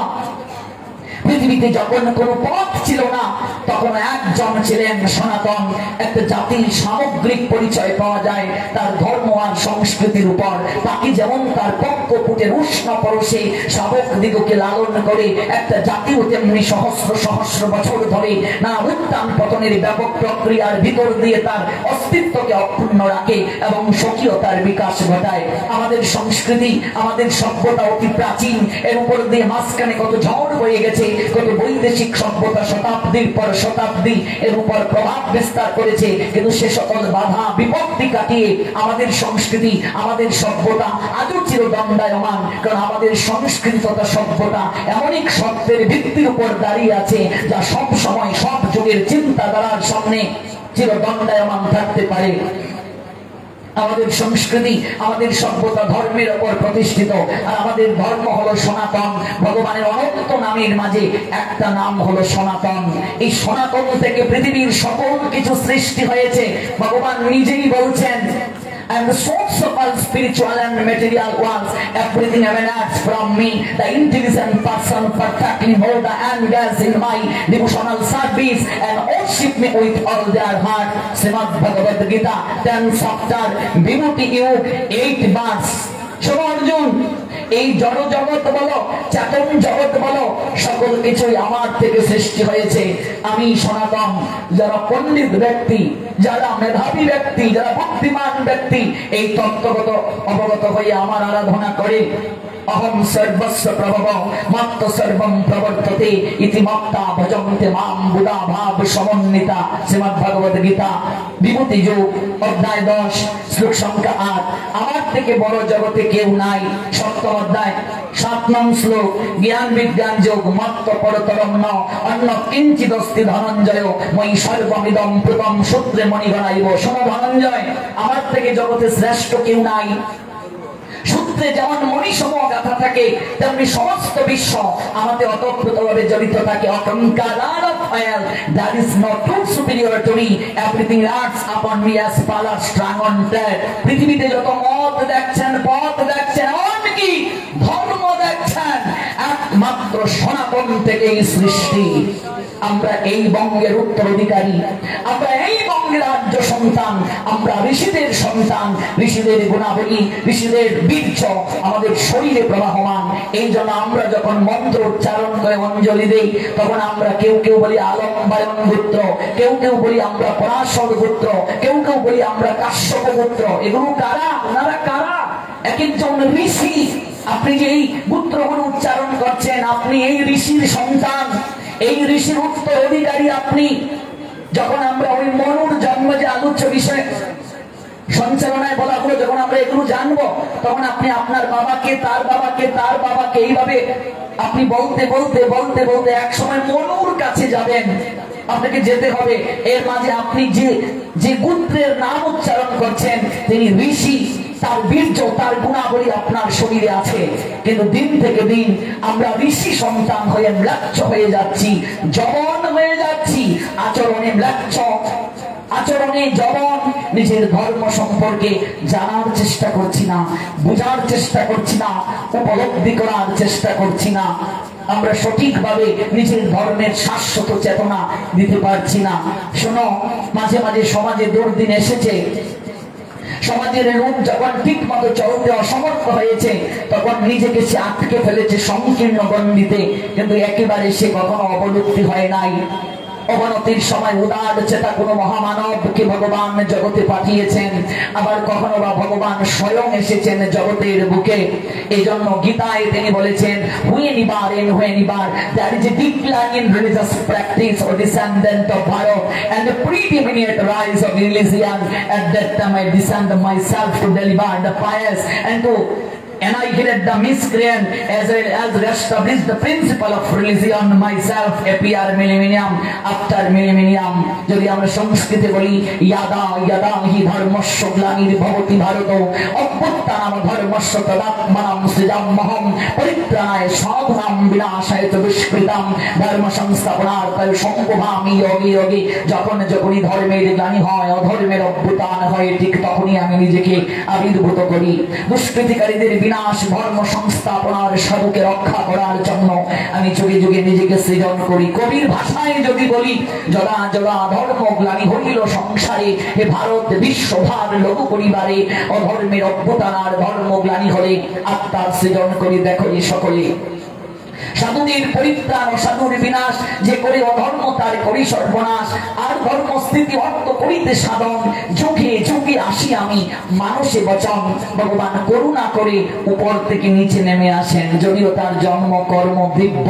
পৃথিবীতে যখন কোনো পথ ছিল না, তখন একজন ছিলেন সনাতন। একটা জাতির সামগ্রিক পরিচয় পাওয়া যায় তার ধর্ম আর সংস্কৃতির উপর। বাকি যেমন তার পক্ষপুটের উষ্ণ পরশে শাবক দিগকে লালন করে, একটা জাতিও তেমনি সহস্র সহস্র বছর ধরে না উত্থান পতনের ব্যাপক প্রক্রিয়ার ভিতর দিয়ে তার অস্তিত্বকে অক্ষুণ্ণ রাখে এবং স্বকীয়তার বিকাশ ঘটায়। আমাদের সংস্কৃতি, আমাদের সভ্যতা অতি প্রাচীন, এর উপর দিয়ে মাঝখানে কত ঝড় বয়ে গেছে, কত বৈদেশিক সভ্যতা শতাব্দীর পর শতাব্দী এর উপর প্রভাব বিস্তার করেছে, কিন্তু সে সকল বাধা বিপত্তি কাটিয়ে আমাদের সংস্কৃতি, আমাদের সভ্যতা আজও চিরদণ্ডায়মান। কারণ আমাদের সংস্কৃতি তথা সভ্যতা এমন এক সত্যের ভিত্তির উপর দাঁড়িয়ে আছে, যা সব সময় সব যুগের চিন্তাধারার সামনে চিরদণ্ডায়মান থাকতে পারে। আমাদের সংস্কৃতি, আমাদের সভ্যতা ধর্মের উপর প্রতিষ্ঠিত, আর আমাদের ধর্ম হলো সনাতন। ভগবানের অনন্ত নামের মাঝে একটা নাম হলো সনাতন। এই সনাতন থেকে পৃথিবীর সকল কিছু সৃষ্টি হয়েছে। ভগবান নিজেই বলছেন, I am the source of all spiritual and material worlds. Everything emanates from me. The intelligent person perfectly hold the angles in my devotional service and worship me with all their heart. Srimad Bhagavad Gita 10th chapter, Vibhuti Yug 8 verse. শোনো অর্জুন, এই জড় জগৎ বলো, চেতন জগৎ বলো, সকল কিছুই আমার থেকে সৃষ্টি হয়েছে। আমি সনাতন। যারা পণ্ডিত ব্যক্তি, যারা মেধাবী ব্যক্তি, যারা বুদ্ধিমান ব্যক্তি, এই তত্ত্বগত অবগত হয়ে আমার আরাধনা করে, অহম সর্বস্ব প্রভব মত্ত সর্বম প্রবর্ততে ইতি মত্তা ভজন্তে মাম বুধা ভাব সমন্বিতা। শ্রীমদ্ ভগবদ গীতা বিভূতি যোগ অধ্যায় 10 শ্লোক সংখ্যা 8। আমার থেকে বড় জগতে কেউ নাই। সপ্তম অধ্যায় 7 নং শ্লোক, জ্ঞান বিজ্ঞান যোগ মত্ত পরতরম ন অন্য কিঞ্চিদস্তি ধনঞ্জয় মই সর্বমিদম প্রথম সূত্রে মণিগণাইব। শোনো ধনঞ্জয়, আমার থেকে জগতে শ্রেষ্ঠ কেউ নাই। সূত্রে যেমন মণিসমূহ গাথা থাকে, তেমনি সমস্ত বিশ্ব আমাদের অতপ্রতভাবে জড়িত থাকে। There is no truth superior to me. Everything acts upon me as pala strung on thread. পৃথিবীতে যত মত দেখছেন, পথ দেখছেন, এমনকি ধর্ম দেখছেন, একমাত্র সনাতন থেকেই সৃষ্টি। আমরা এই বঙ্গের উত্তরাধিকারী, আমরা এই বঙ্গের রাজ্য সন্তান, আমরা ঋষিদের সন্তান। ঋষিদের গুণাবলী, ঋষিদের বীর্য আমাদের শরীরে প্রবাহমান। এই জন্য আমরা যখন মন্ত্র উচ্চারণ করে অঞ্জলি দেই, তখন আমরা কেউ কেউ বলি আলম্বায়ন পুত্র, কেউ কেউ বলি আমরা পরাশর পুত্র, কেউ কেউ বলি আমরা কাশ্যপ পুত্র। এগুলো কারা? ওনারা কারা? এক একজন ঋষি। আপনি যে এই পুত্রগুলো উচ্চারণ করছেন, আপনি এই ঋষির সন্তান, এই ঋষির উত্তর অধিকারী আপনি। যখন আমরা ওই মনুর জন্ম যে আলোচ্য বিষয় সঞ্চালনায় বলা হলো, যখন আমরা এগুলো জানবো, তখন আপনি আপনার বাবাকে, তার বাবাকে, তার বাবাকে, এইভাবে আপনি বলতে বলতে বলতে বলতে এক সময় মনুর কাছে যাবেন। আপনাকে যেতে হবে। এর মাঝে আপনি যে গোত্রের নাম উচ্চারণ করছেন, তিনি ঋষি। তার বীর্য, তার গুণাবলী আপনার শরীরে আছে। কিন্তু দিন থেকে দিন আমরা ঋষি সন্তান হয়ে ম্লাচ্ছ হয়ে যাচ্ছি, জবন হয়ে যাচ্ছি, আচরণে ম্লাচ্ছ, আচরণে জবন। নিজের ধর্ম সম্পর্কে জানার চেষ্টা করছি না, বোঝার চেষ্টা করছি না, উপলব্ধি করার চেষ্টা করছি না। আমরা সঠিকভাবে নিজের ধর্মের শাশ্বত চেতনা দিতে পারছি না। শোনো, মাঝে মাঝে সমাজে দুর্দিন এসেছে, সমাজের লোক যখন ঠিক মতো চলতে অসমর্থ হয়েছে, তখন নিজেকে সে আটকে ফেলেছে সংকীর্ণ গণ্ডিতে। কিন্তু একেবারে সে কখনো অবলুপ্তি হয় নাই। অবনতির সময় উদার চেতা কোন মহামানবকে ভগবান জগতে পাঠিয়েছেন, আবার কখনো বা ভগবান স্বয়ং এসেছেন জগতের বুকে। এই জন্য গীতায় তিনি বলেছেন, there is a decline in religious practice or descendant of Bharat and the predominant rise of religion. At that time I descend myself to deliver the pious and to annihilate the miscreant as well as establish the principle of religion myself appear millennium after millennium. যদি আমরা সংস্কৃতে বলি, ইয়াদা ইয়াদা হি ধর্মস্য গ্লানির ভবতি ভারত অভ্যুত্থানম ধর্মস্য তদাত্মনাম সৃজাম্যহম পরিত্রাণায় সাধনাম বিনাশায় চ দুষ্কৃতাম ধর্ম সংস্থাপনার্থায় সম্ভবামি যোগে যোগে। যখনই ধর্মের গ্লানি হয়, অধর্মের অভ্যুত্থান হয়, ঠিক তখনই আমি নিজেকে আবির্ভূত করি। দুষ্কৃতিকারীদের বিনাশ, ধর্ম সংস্থাপনার সাধুকে রক্ষা করার জন্য আমি যুগে যুগে নিজেকে সৃজন করি। কবির ভাষায় যদি বলি, জলা জলা ধর্ম গ্লানি হইল সংসারে, হে ভারত বিশ্বভার লঘু পরিবারে, অধর্মের অভ্যুত্থান ধর্ম গ্লানি হলে আত্মার সৃজন করি। দেখো সকলে, সাধুদের পরিত্রাণ ও সাধুর বিনাশ, যে করে অধর্ম তার করি সর্বনাশ। আর ধর্ম স্থিতি অর্থ করিতে সাধন, যুগে যুগে আসি আমি মানুষে বচন। ভগবান করুণা করে উপর থেকে নিচে নেমে আসেন। যদিও তার জন্ম কর্ম দিব্য,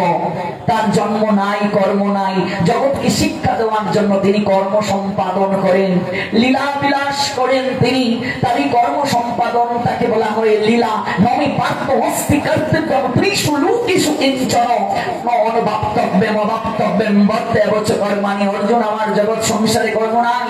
তার জন্ম নাই, কর্ম নাই। জগৎকে শিক্ষা দেওয়ার জন্য তিনি কর্ম সম্পাদন করেন, লীলা বিলাস করেন তিনি। তারই কর্ম সম্পাদন, তাকে বলা হয় লীলা। নমি পার্থ হস্তি কর্তব্য ত্রিশু লোকেষু কিঞ্চন অনুবাপ্তব্যম অবাপ্তব্যম বর্তে এবচ কর্মাণি। অর্জুন, আমার জগৎ সংসারে কর্ম নাই।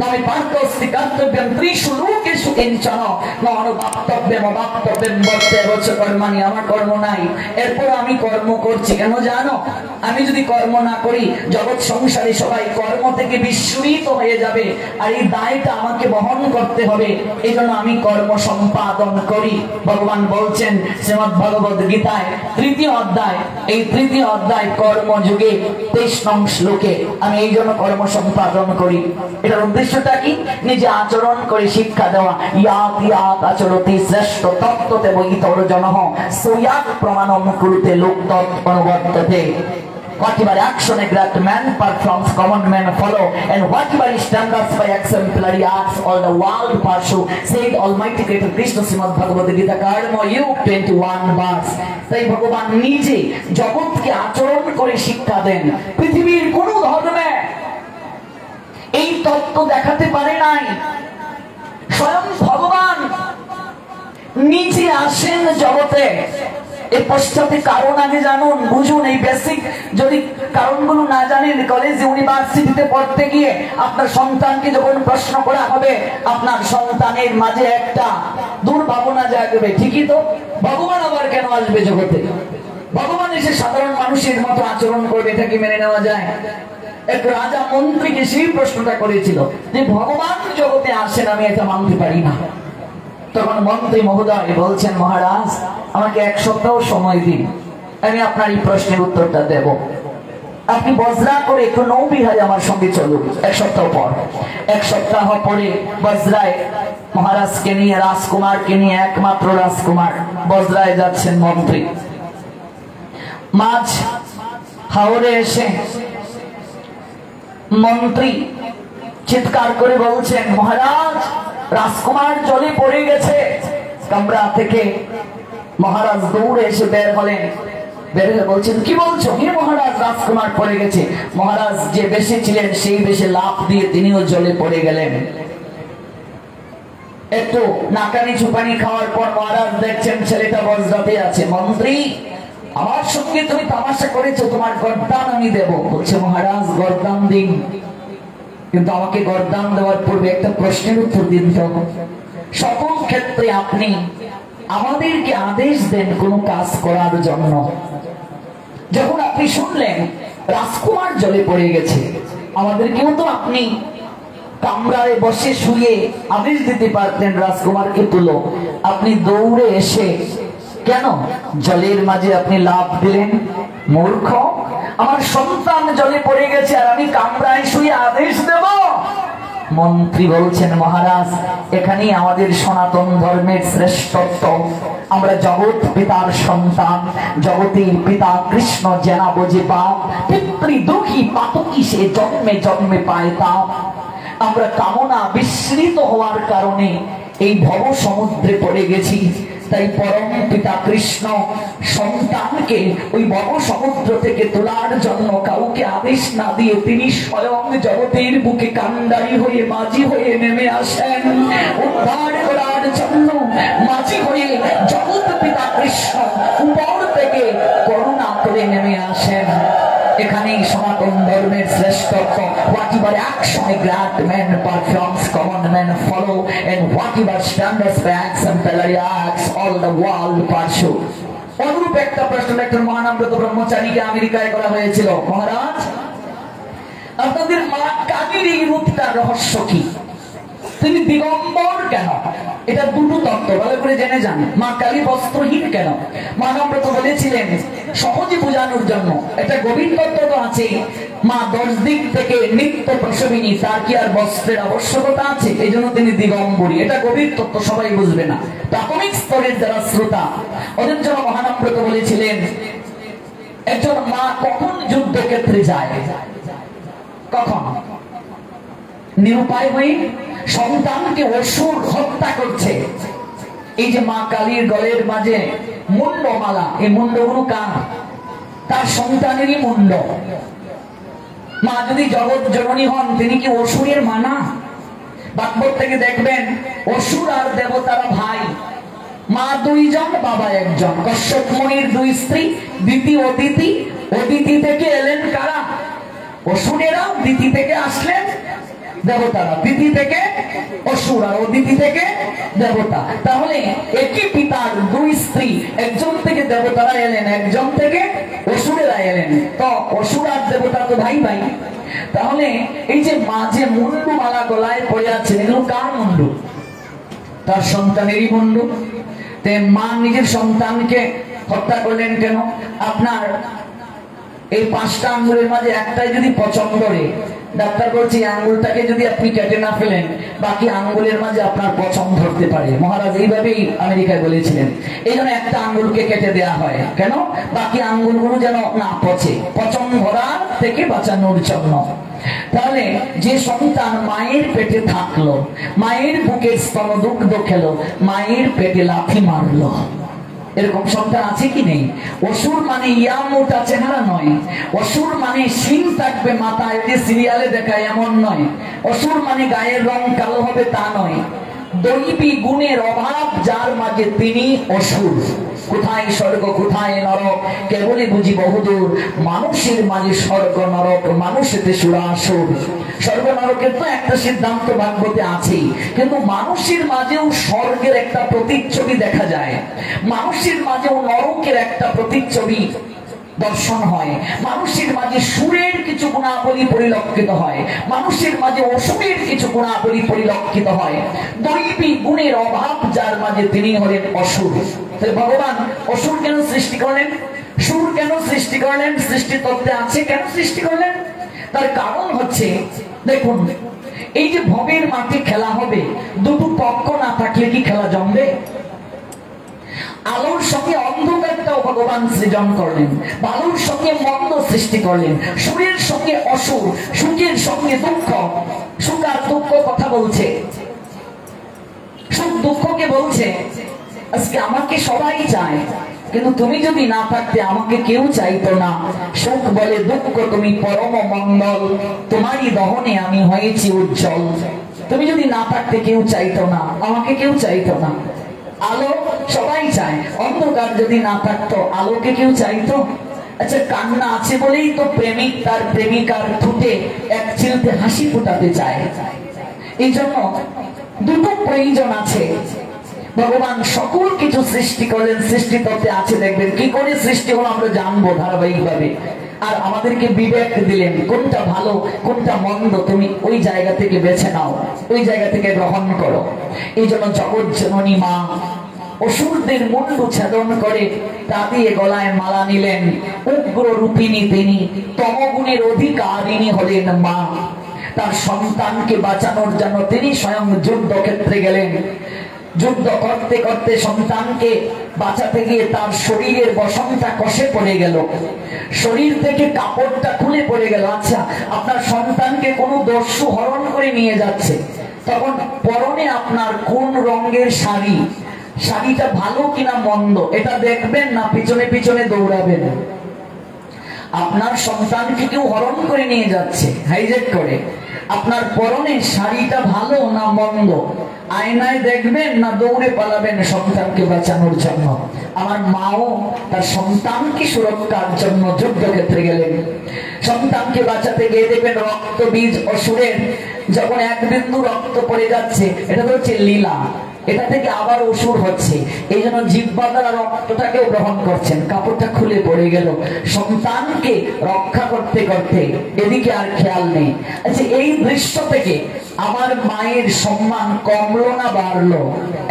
নয় পার্থস্তি কর্তব্যম ত্রিষু লোকেষু কিঞ্চন নরবাপ্তব্যম বাপ্তব্যম বর্তেবচ কর্মাণি। আমার কর্ম নাই, এরপর আমি কর্ম করছি কেন জানো? আমি যদি কর্ম না করি জগৎ সংসারে সবাই কর্ম থেকে বিস্মৃত হয়ে যাবে, আর এই দায়টা আমাকে বহন করতে হবে। এই জন্য আমি কর্ম সম্পাদন করি। ভগবান বলছেন শ্রীমদ্ ভগবদ গীতায় 3য় অধ্যায়, এই 3য় অধ্যায় কর্মযুগে 23 নং শ্লোকে আমি এই জন্য কর্ম সম্পাদন করি। এটার উদ্দেশ্যটা কি? নিজে আচরণ করে শিক্ষা দেওয়া। ইয়াত ইয়াত আচরতি শ্রেষ্ঠ তত্ত্বতে বৈতর জনঃ সোয়াত প্রমাণম কুরুতে লোক তৎ অনুবর্ততে। Whatever action a great man performs, common men follow, and whatever he stands by exemplary acts, all the world pursue. Said Almighty Creator Krishna Srimad Bhagavad Gita Karma Yug 21 verse. তাই ভগবান নিজে জগৎকে আচরণ করে শিক্ষা দেন। পৃথিবীর কোন ধর্মে এই তত্ত্ব দেখাতে পারে নাই। স্বয়ং ভগবান নিজে আসেন জগতে। এর পশ্চাতে কারণ আগে জানুন, বুঝুন। এই বেসিক যদি কারণগুলো না জানেন, কলেজে ইউনিভার্সিটিতে পড়তে গিয়ে আপনার সন্তানকে যখন প্রশ্ন করা হবে, আপনার সন্তানের মাঝে একটা দুর্ভাবনা জাগবে, ঠিকই তো? ভগবান আবার কেন আসবে জগতে? ভগবান এসে সাধারণ মানুষের মতো আচরণ করবে, এটা কি মেনে নেওয়া যায়? এক রাজা মন্ত্রীকে সেই প্রশ্নটা করেছিল যে ভগবান জগতে আসেন, আমি এটা মানতে পারি না। তখন মন্ত্রী মহোদয় বলছেন, মহারাজ আমাকে 1 সপ্তাহ সময় দিন, আমি আপনার এই প্রশ্নের উত্তরটা দেব। আপনি বজরা করে একটু নৌবিহারে আমার সঙ্গে চলুন। 1 সপ্তাহ পর, 1 সপ্তাহ পরে বজরায় মহারাজকে নিয়ে, রাজকুমারকে নিয়ে, একমাত্র রাজকুমার বজরায় যাচ্ছেন মন্ত্রী। মাঝ হাওরে এসে মন্ত্রী চিৎকার করে বলছেন, মহারাজ রাজকুমার জলে পড়ে গেছে। কামরা থেকে মহারাজ দৌড়ে এসে বের হলেন। বের হয়ে বলছেন, কি বলছো? হে মহারাজ, রাজকুমার পড়ে গেছে। মহারাজ যে বেশে ছিলেন সেই বেশে লাফ দিয়ে তিনিও জলে পড়ে গেলেন। একটু নাকানি চুপানি খাওয়ার পর মহারাজ দেখছেন ছেলেটা বজ্রাতে আছে। মন্ত্রী, আমার সঙ্গে তুমি তামাশা করেছো, তোমার গর্দান আমি দেব। বলছে, মহারাজ গর্দান দিন, কিন্তু আমাকে গর্দান দেওয়ার পূর্বে একটা প্রশ্নের উত্তর দিন তো। সকল ক্ষেত্রে আপনি আমাদেরকে আদেশ দেন কোন কাজ করার জন্য। যখন আপনি শুনলেন রাজকুমার জলে পড়ে গেছে, আমাদেরকেও তো আপনি কামরায় বসে শুয়ে আদেশ দিতে পারতেন রাজকুমারকে তুলো। আপনি দৌড়ে এসে কেন জলের মাঝে আপনি লাফ দিলেন? মূর্খ! আমার সন্তান জলে পড়ে গেছে আর আমি কামরায় শুয়ে আদেশ দেব? মন্ত্রী বলছেন, মহারাজ এখানেই আমাদের সনাতন ধর্মের শ্রেষ্ঠত্ব। আমরা জগৎ পিতার সন্তান, জগতের পিতা কৃষ্ণ জেনা বোঝে পাপ, পিতৃ দুঃখী পাতকি সে জন্মে জন্মে পায় তাপ। আমরা কামনা বিস্মৃত হওয়ার কারণে এই ভব সমুদ্রে পড়ে গেছি। তাই পরম পিতা কৃষ্ণ সন্তানকে ওই ভব সমুদ্র থেকে তোলার জন্য কাউকে আদেশ না দিয়ে তিনি স্বয়ং জগতের বুকে কান্ডারি হয়ে মাঝি হয়ে নেমে আসেন উদ্ধার করার জন্য। মাঝি হয়ে জগৎ পিতা কৃষ্ণ উপর থেকে করুণা করে নেমে আসেন। এখানেই সনাতন ধর্মের শ্রেষ্ঠত্ব। Whatever action a great man performs, common men follow, and whatever standards by exemplary acts, all the world pursue. অনুরূপ একটা প্রশ্ন একজন মহানামব্রত ব্রহ্মচারীকে আমেরিকায় করা হয়েছিল, মহারাজ আপনাদের মা কালীর এই রূপটার রহস্য কি? তিনি দিগম্বর কেন? এটা দুটো তত্ত্ব ভালো করে জেনে যান। মা কালী বস্ত্রহীন কেন? মহানামব্রত বলেছিলেন সহজে বোঝানোর জন্য। একটা গভীর তত্ত্ব তো আছে। মা 10 দিক থেকে নিত্য প্রসবিনী, তার কি আর বস্ত্রের আবশ্যকতা আছে? এই জন্য তিনি দিগম্বরী। এটা গভীর তত্ত্ব, সবাই বুঝবে না। প্রাথমিক স্তরের যারা শ্রোতা ওদের জন্য মহানামব্রত বলেছিলেন একজন মা কখন যুদ্ধক্ষেত্রে যায়? কখন? নিরুপায় হয়ে সন্তানকে অসুর হত্যা করছে। এই যে মা কালীর গলের মাঝে মুন্ডমালা, এই মুন্ডগুলো কার? তার সন্তানেরই মুন্ড। মা যদি জগৎ জননী হন, তিনি কি অসুরের মানা? ভাগবত থেকে দেখবেন অসুর আর দেবতারা ভাই। মা 2 জন, বাবা 1 জন। কশ্যপ মুনির 2 স্ত্রী, দিতি অদিতি। অদিতি থেকে এলেন কারা? অসুরেরা। দিতি থেকে আসলেন দেবতারা, তিথি থেকে অসুর আর অদিতি থেকে দেবতা। তাহলে একই পিতার দুই স্ত্রী, একজন থেকে দেবতারা এলেন, একজন থেকে অসুরেরা এলেন। তো অসুর আর দেবতা তো ভাই ভাই। তাহলে এই যে মাঝে মুন্ডু মালা গলায় পড়ে আছে, এগুলো কার মুন্ডু? তার সন্তানেরই মুন্ডু। তে মা নিজের সন্তানকে হত্যা করলেন কেন? আপনার এই 5টা আঙ্গুলের মাঝে একটাই যদি পছন্দ করে, ডাক্তার বলছে আঙ্গুলটাকে যদি আপনি কেটে না ফেলেন, বাকি আঙ্গুলের মাঝে আপনার পছন্দ ধরতে পারে। মহারাজ এইভাবেই আমেরিকায় বলেছিলেন। এই জন্য একটা আঙ্গুলকে কেটে দেয়া হয় কেন? বাকি আঙ্গুলগুলো যেন না পচে, পছন্দ ধরার থেকে বাঁচানোর জন্য। তাহলে যে সন্তান মায়ের পেটে থাকলো, মায়ের বুকের স্তনদুগ্ধ খেলো, মায়ের পেটে লাথি মারলো, এরকম সন্তান আছে কি নেই? অসুর মানে ইয়া মোটা চেহারা নয়, অসুর মানে শিং থাকবে মাথায়, যে সিরিয়ালে দেখায় এমন নয়। অসুর মানে গায়ের রং কালো হবে তা নয়। দৈবী গুণের অভাব যার মাঝে তিনি অসুর। কোথায় স্বর্গ কোথায় নরক কেবলই বুঝি বহুদূর, মানুষের মাঝে স্বর্গ নরক, মানুষেতে সুরাসুর। স্বর্গ নরকের তো একটা সিদ্ধান্ত ভাগবতে আছেই, কিন্তু মানুষের মাঝেও স্বর্গের একটা প্রতিচ্ছবি দেখা যায়, মানুষের মাঝেও নরকের একটা প্রতিচ্ছবি দর্শন হয়, মানুষের মাঝে সুরের কিছু গুণাবলী পরিলক্ষিত হয়, মানুষের মাঝে অসুরের কিছু গুণাবলী পরিলক্ষিত হয়। দৈবী গুণের অভাব যার মাঝে তিনি হলেন অসুর। ভগবান অসুর কেন সৃষ্টি করলেন? সুর কেন সৃষ্টি করলেন? সৃষ্টি তত্ত্বে আছে কেন সৃষ্টি করলেন? তার কারণ হচ্ছে, দেখুন এই যে ভবের মাঠে খেলা হবে, দুটো পক্ষ না থাকলে কি খেলা জমবে? আলোর সঙ্গে অন্ধকারটাও ভগবান সৃজন করলেন, ভালোর সঙ্গে মন্দ সৃষ্টি করলেন, সুরের সঙ্গে অসুর, সুখের সঙ্গে দুঃখ। সুখ আর দুঃখ কথা বলছে, সুখ দুঃখকে বলছে আজকে আমাকে সবাই চায়, কিন্তু তুমি যদি না থাকতে আমাকে কেউ চাইতো না। সুখ বলে দুঃখ তুমি পরম মঙ্গল, তোমারই দহনে আমি হয়েছি উজ্জ্বল। তুমি যদি না থাকতে কেউ চাইতো না, আমাকে কেউ চাইতো না। আলো সবাই চায়, অন্ধকার যদি না থাকতো আলোকে কেউ চাইতো? আচ্ছা, কান্না আছে বলেই তো প্রেমিক তার প্রেমিকার ঠোঁটে এক চিলতে হাসি ফোটাতে চায়। এই জন্য দুটো প্রয়োজন আছে। ভগবান সকল কিছু সৃষ্টি করলেন, সৃষ্টি তত্ত্বে আছে, দেখবেন কি করে সৃষ্টি হলো আমরা জানবো ধারাবাহিকভাবে। আর আমাদেরকে বিবেক দিলেন, কোনটা ভালো কোনটা মন্দ তুমি ওই জায়গা থেকে বেছে নাও, ওই জায়গা থেকে গ্রহণ করো। এই জন্য জগৎ জননী মা অসুরদের মুন্ডু ছেদন করে তা দিয়ে গলায় মালা নিলেন। উগ্র রূপিণী তিনি, তমগুণের অধিকারিণী হলেন মা। তার সন্তানকে বাঁচানোর জন্য তিনি স্বয়ং যুদ্ধক্ষেত্রে গেলেন। যুদ্ধ করতে করতে সন্তানকে বাঁচাতে গিয়ে তার শরীরের বসনটা কষে পড়ে গেল, শরীর থেকে কাপড়টা খুলে পড়ে গেল। আচ্ছা, আপনার সন্তানকে কোনো দস্যু হরণ করে নিয়ে যাচ্ছে, তখন পরনে আপনার কোন রঙের শাড়ি, শাড়িটা ভালো কিনা মন্দ এটা দেখবেন না পিছনে পিছনে দৌড়াবেন? আপনার সন্তানকে কেউ হরণ করে নিয়ে যাচ্ছে হাইজ্যাক করে, আপনার পরনের শাড়িটা ভালো না মন্দ আয়নায় দেখবেন না দৌড়ে পালাবেন সন্তানকে বাঁচানোর জন্য? আমার মাও তার সন্তানকে সুরক্ষার জন্য যুদ্ধক্ষেত্রে গেলেন। সন্তানকে বাঁচাতে গিয়ে দেখবেন রক্ত বীজ অসুরের যখন এক বিন্দু রক্ত পড়ে যাচ্ছে, এটা তো হচ্ছে লীলা, এটা থেকে আবার অসুর হচ্ছে। এই জন্য জিহ্বা দ্বারা রক্তটাকেও গ্রহণ করছেন, কাপড়টা খুলে পড়ে গেল। সন্তানকে রক্ষা করতে করতে এদিকে আর খেয়াল নেই। আচ্ছা, এই দৃশ্য থেকে আমার মায়ের সম্মান কমলো না বাড়লো?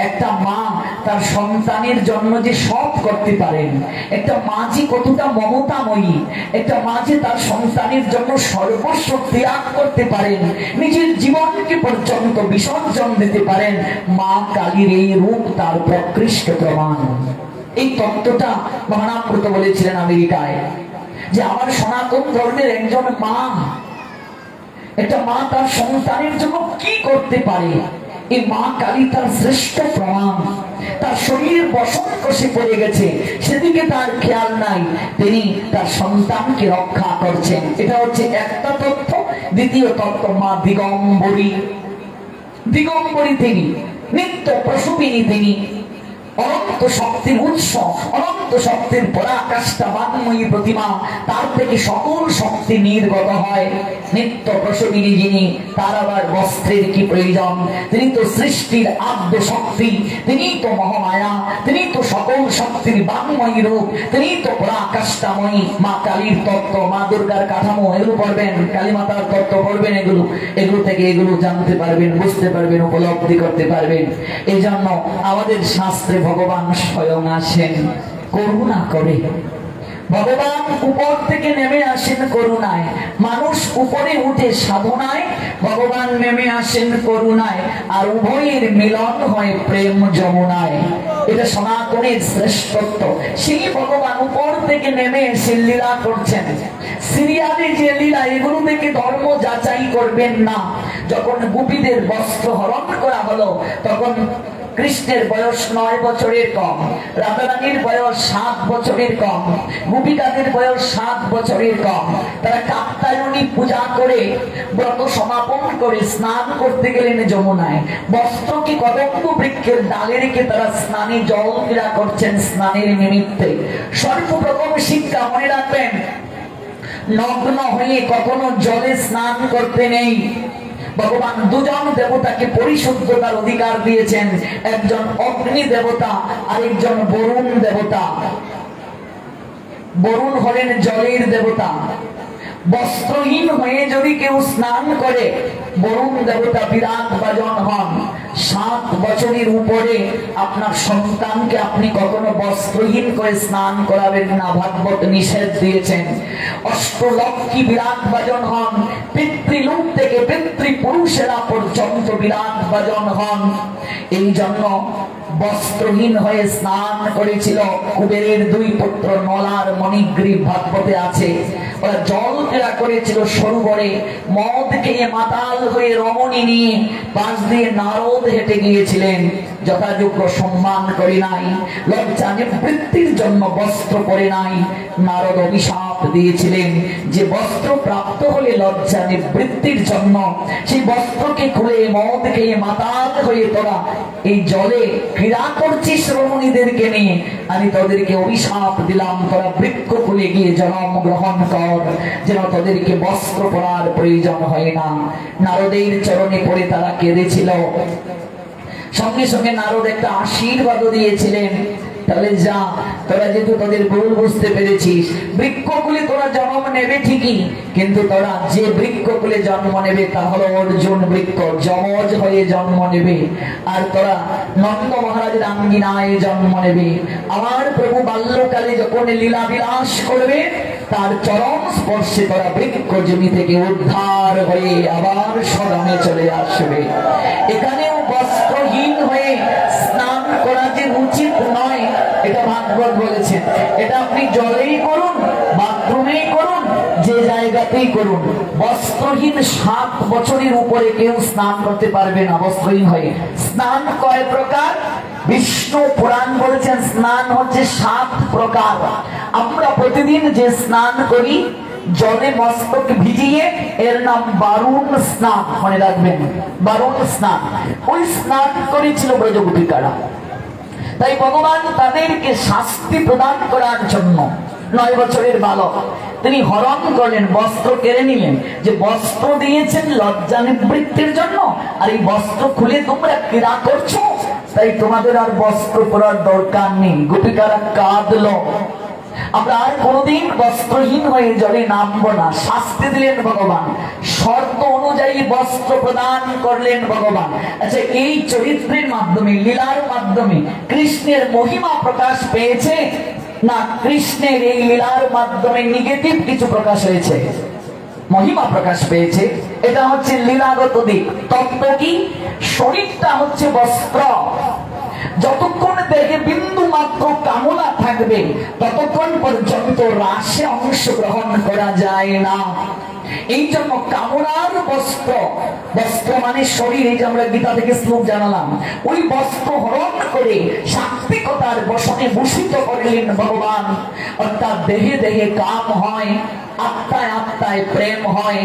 একটা মা তার সন্তানের জন্য যে সব করতে পারেন, একটা মা যে কতটা মমতাময়ী, একটা মা যে তার সন্তানের জন্য সর্বস্ব ত্যাগ করতে পারেন, নিজের জীবনকে পর্যন্ত বিসর্জন দিতে পারেন, মা কালীর এই রূপ তার প্রকৃষ্ট প্রমাণ। এই তত্ত্বটা মহানামৃত বলেছিলেন আমেরিকায়, যে আমার সনাতন ধর্মের একজন মা, একটা মা তার সন্তানের জন্য কি করতে পারে, এই মা কালী তার শ্রেষ্ঠ প্রমাণ। তার শরীরের বসন কষে পড়ে গেছে, সেদিকে তার খেয়াল নাই, তিনি তার সন্তানকে রক্ষা করছেন। এটা হচ্ছে একটা তথ্য। দ্বিতীয় তথ্য, মা দিগম্বরী। দিগম্বরী তিনি, নিত্য প্রসূপিনী তিনি, অনন্ত শক্তির উৎস, অনন্ত সমস্ত শক্তির পরাকাষ্ঠা বান্ময়ী প্রতিমা, তার থেকে সকল শক্তি নির্গত হয়। নিত্য প্রসবিনী যিনি, তার আবার বস্ত্রের কি প্রয়োজন? তিনি তো সৃষ্টির আদ্য শক্তি, তিনি তো মহামায়া, তিনি তো সকল শক্তির বান্ময়ী রূপ, তিনি তো পরাকাষ্ঠাময়ী। মা কালীর তত্ত্ব, মা দুর্গার কাঠামো এগুলো পড়বেন, কালী মাতার তত্ত্ব পড়বেন, এগুলো থেকে এগুলো জানতে পারবেন, বুঝতে পারবেন, উপলব্ধি করতে পারবেন। এই জন্য আমাদের শাস্ত্রে ভগবান স্বয়ং আসেন করুণা করে। ভগবান উপর থেকে নেমে আসেন করুণায়, মানুষ উপরে উঠে সাধনায়, ভগবান নেমে আসেন করুণায়, আর উভয়ের মিলন হয় প্রেম যমুনায়। এটা সনাতনের শ্রেষ্ঠত্ব। সেই ভগবান উপর থেকে নেমে এসে লীলা করছেন। সিরিয়ালে যে লীলা, এগুলো থেকে ধর্ম যাচাই করবেন না। যখন গোপীদের বস্ত্র হরণ করা হলো, তখন কৃষ্ণের বয়স 9 বছরের কম, রাধারানীর বয়স 7 বছরের কম, গোপিকাদের বয়স 7 বছরের কম। তারা কাত্যায়নী পূজা করে ব্রত সমাপন করে স্নান করতে গেলেন যমুনায়। বস্ত্রকে কদম্ব বৃক্ষের ডালে রেখে তারা স্নানে জল ক্রীড়া করছেন স্নানের নিমিত্তে। সর্বপ্রথম শিক্ষা মনে রাখবেন, নগ্ন হয়ে কখনো জলে স্নান করতে নেই। ভগবান দুজন দেবতাকে পরিশুদ্ধতার অধিকার দিয়েছেন, একজন অগ্নি দেবতা, আরেকজন বরুণ দেবতা। বরুণ হলেন জলের দেবতা। বস্ত্রহীন হয়ে যদি কেউ স্নান করে, বরুণ দেবতা বিরাট বাজন হন। 7 বছরের উপরে আপনার সন্তানকে আপনি কখনো বস্ত্রহীন করে স্নান করাবেন না, ভাগবত নিষেধ দিয়েছেন। অষ্টলক্ষ্মী বিরাট বাজন হন, পিতৃলোক থেকে পিতৃপুরুষেরা পর্যন্ত বিরাট বাজন হন। এই জন্য বস্ত্রহীন হয়ে স্নান করেছিল কুবেরের 2 পুত্র নলার মণিগ্রীব, ভাগবতে আছে। ওরা জল ক্রীড়া করেছিল সরোবরে, মদ খেয়ে মাতাল হয়ে রমণী নিয়ে পাশ দিয়ে নারদ হেঁটে গিয়েছিলেন। যথাযোগ্য সম্মান করে নাই, লজ্জা নিবৃত্তির জন্য বস্ত্র পরে নাই। নারদ অভিশাপ দিয়েছিলেন যে বস্ত্র প্রাপ্ত হলে লজ্জা নিবৃত্তির জন্য সেই বস্ত্রকে খুলে মদ খেয়ে মাতাল হয়ে তোরা এই জলে ক্রীড়া করছিস রমণীদেরকে নিয়ে, আমি তোদেরকে অভিশাপ দিলাম, তোরা বৃক্ষ খুলে গিয়ে জন্ম গ্রহণ কর, যেন তোদেরকে বস্ত্র পরার প্রয়োজন হয় না। নারদের চরণে পড়ে তারা কেঁদেছিল। সঙ্গে সঙ্গে নারদ একটা আশীর্বাদ দিয়েছিলেন, তাহলে যা, তোরা যেহেতু তোদের ভুল বুঝতে পেরেছিস, বৃক্ষকুলে তোরা জন্ম নেবে ঠিকই, কিন্তু তোরা যে বৃক্ষকুলে জন্ম নেবে তা হলো অর্জুন বৃক্ষ, যমজ হয়ে জন্ম নেবে। আর তোরা নন্দ মহারাজের আঙ্গিনায় জন্ম নেবে। আমার প্রভু বাল্যকালে যখন লীলা বিলাস করবে, তার চরণ স্পর্শে তোরা বৃক্ষ জমি থেকে উদ্ধার হয়ে আবার সদনে চলে আসবে। এখানেও বস্ত্রহীন হয়ে স্নান করা যে উচিত নয়, এটা ভাগবত বলেছেন। এটা আপনি জলেই করুন, বাথরুমেই করুন, যে জায়গাতেই করুন। বস্ত্রহীন 7 বছরের উপরে কেউ স্নান করতে পারবে না বস্ত্রহীন হয়ে। স্নান কয় প্রকার? বিষ্ণু পুরাণ বলেছেন স্নান হচ্ছে 7 প্রকার। আমরা প্রতিদিন যে স্নান করি জলে মস্তক ভিজিয়ে, এর নাম বারুণ স্নান, মনে রাখবেন, বারুণ স্নান। ওই স্নান করেছিল ব্রজগোপিকারা। তাই ভগবান তাদেরকে শাস্তি প্রদান করার জন্য 9 বছরের বালক তিনি হরণ করলেন, বস্ত্র কেড়ে নিলেন। যে বস্ত্র দিয়েছেন লজ্জা নিবৃত্তির জন্য, আর এই বস্ত্র খুলে তোমরা ক্রীড়া করছো, তাই তোমাদের আর বস্ত্র পরার দরকার নেই। গোপিকারা কাঁদলো, আমরা আর কোনদিন বস্ত্রহীন হয়ে জলে নামবো না। শাস্তি দিলেন ভগবান, শর্ত অনুযায়ী বস্ত্র প্রদান করলেন ভগবান। আচ্ছা, এই চরিত্রের মাধ্যমে, লীলার মাধ্যমে কৃষ্ণের মহিমা প্রকাশ পেয়েছে না কৃষ্ণের এই লীলার মাধ্যমে নেগেটিভ কিছু প্রকাশ হয়েছে? মহিমা প্রকাশ পেয়েছে। এটা হচ্ছে লীলাগত দিক। তত্ত্ব কি? শরীরটা হচ্ছে বস্ত্র। যতক্ষণ দেহে বিন্দু মাত্র কামনা থাকবে, ততক্ষণ পর্যন্ত রাসে অংশগ্রহণ করা যায় না। এই জন্য কামনার বস্ত্র, বস্ত্র মানে শরীর, এই যে আমরা গীতা থেকে শ্লোক জানালাম, ওই বস্ত্র হরণ করে সাত্বিকতার বসনে ভূষিত করলেন ভগবান। অর্থাৎ দেহে দেহে কাম হয়, আত্মায় আত্মায় প্রেম হয়,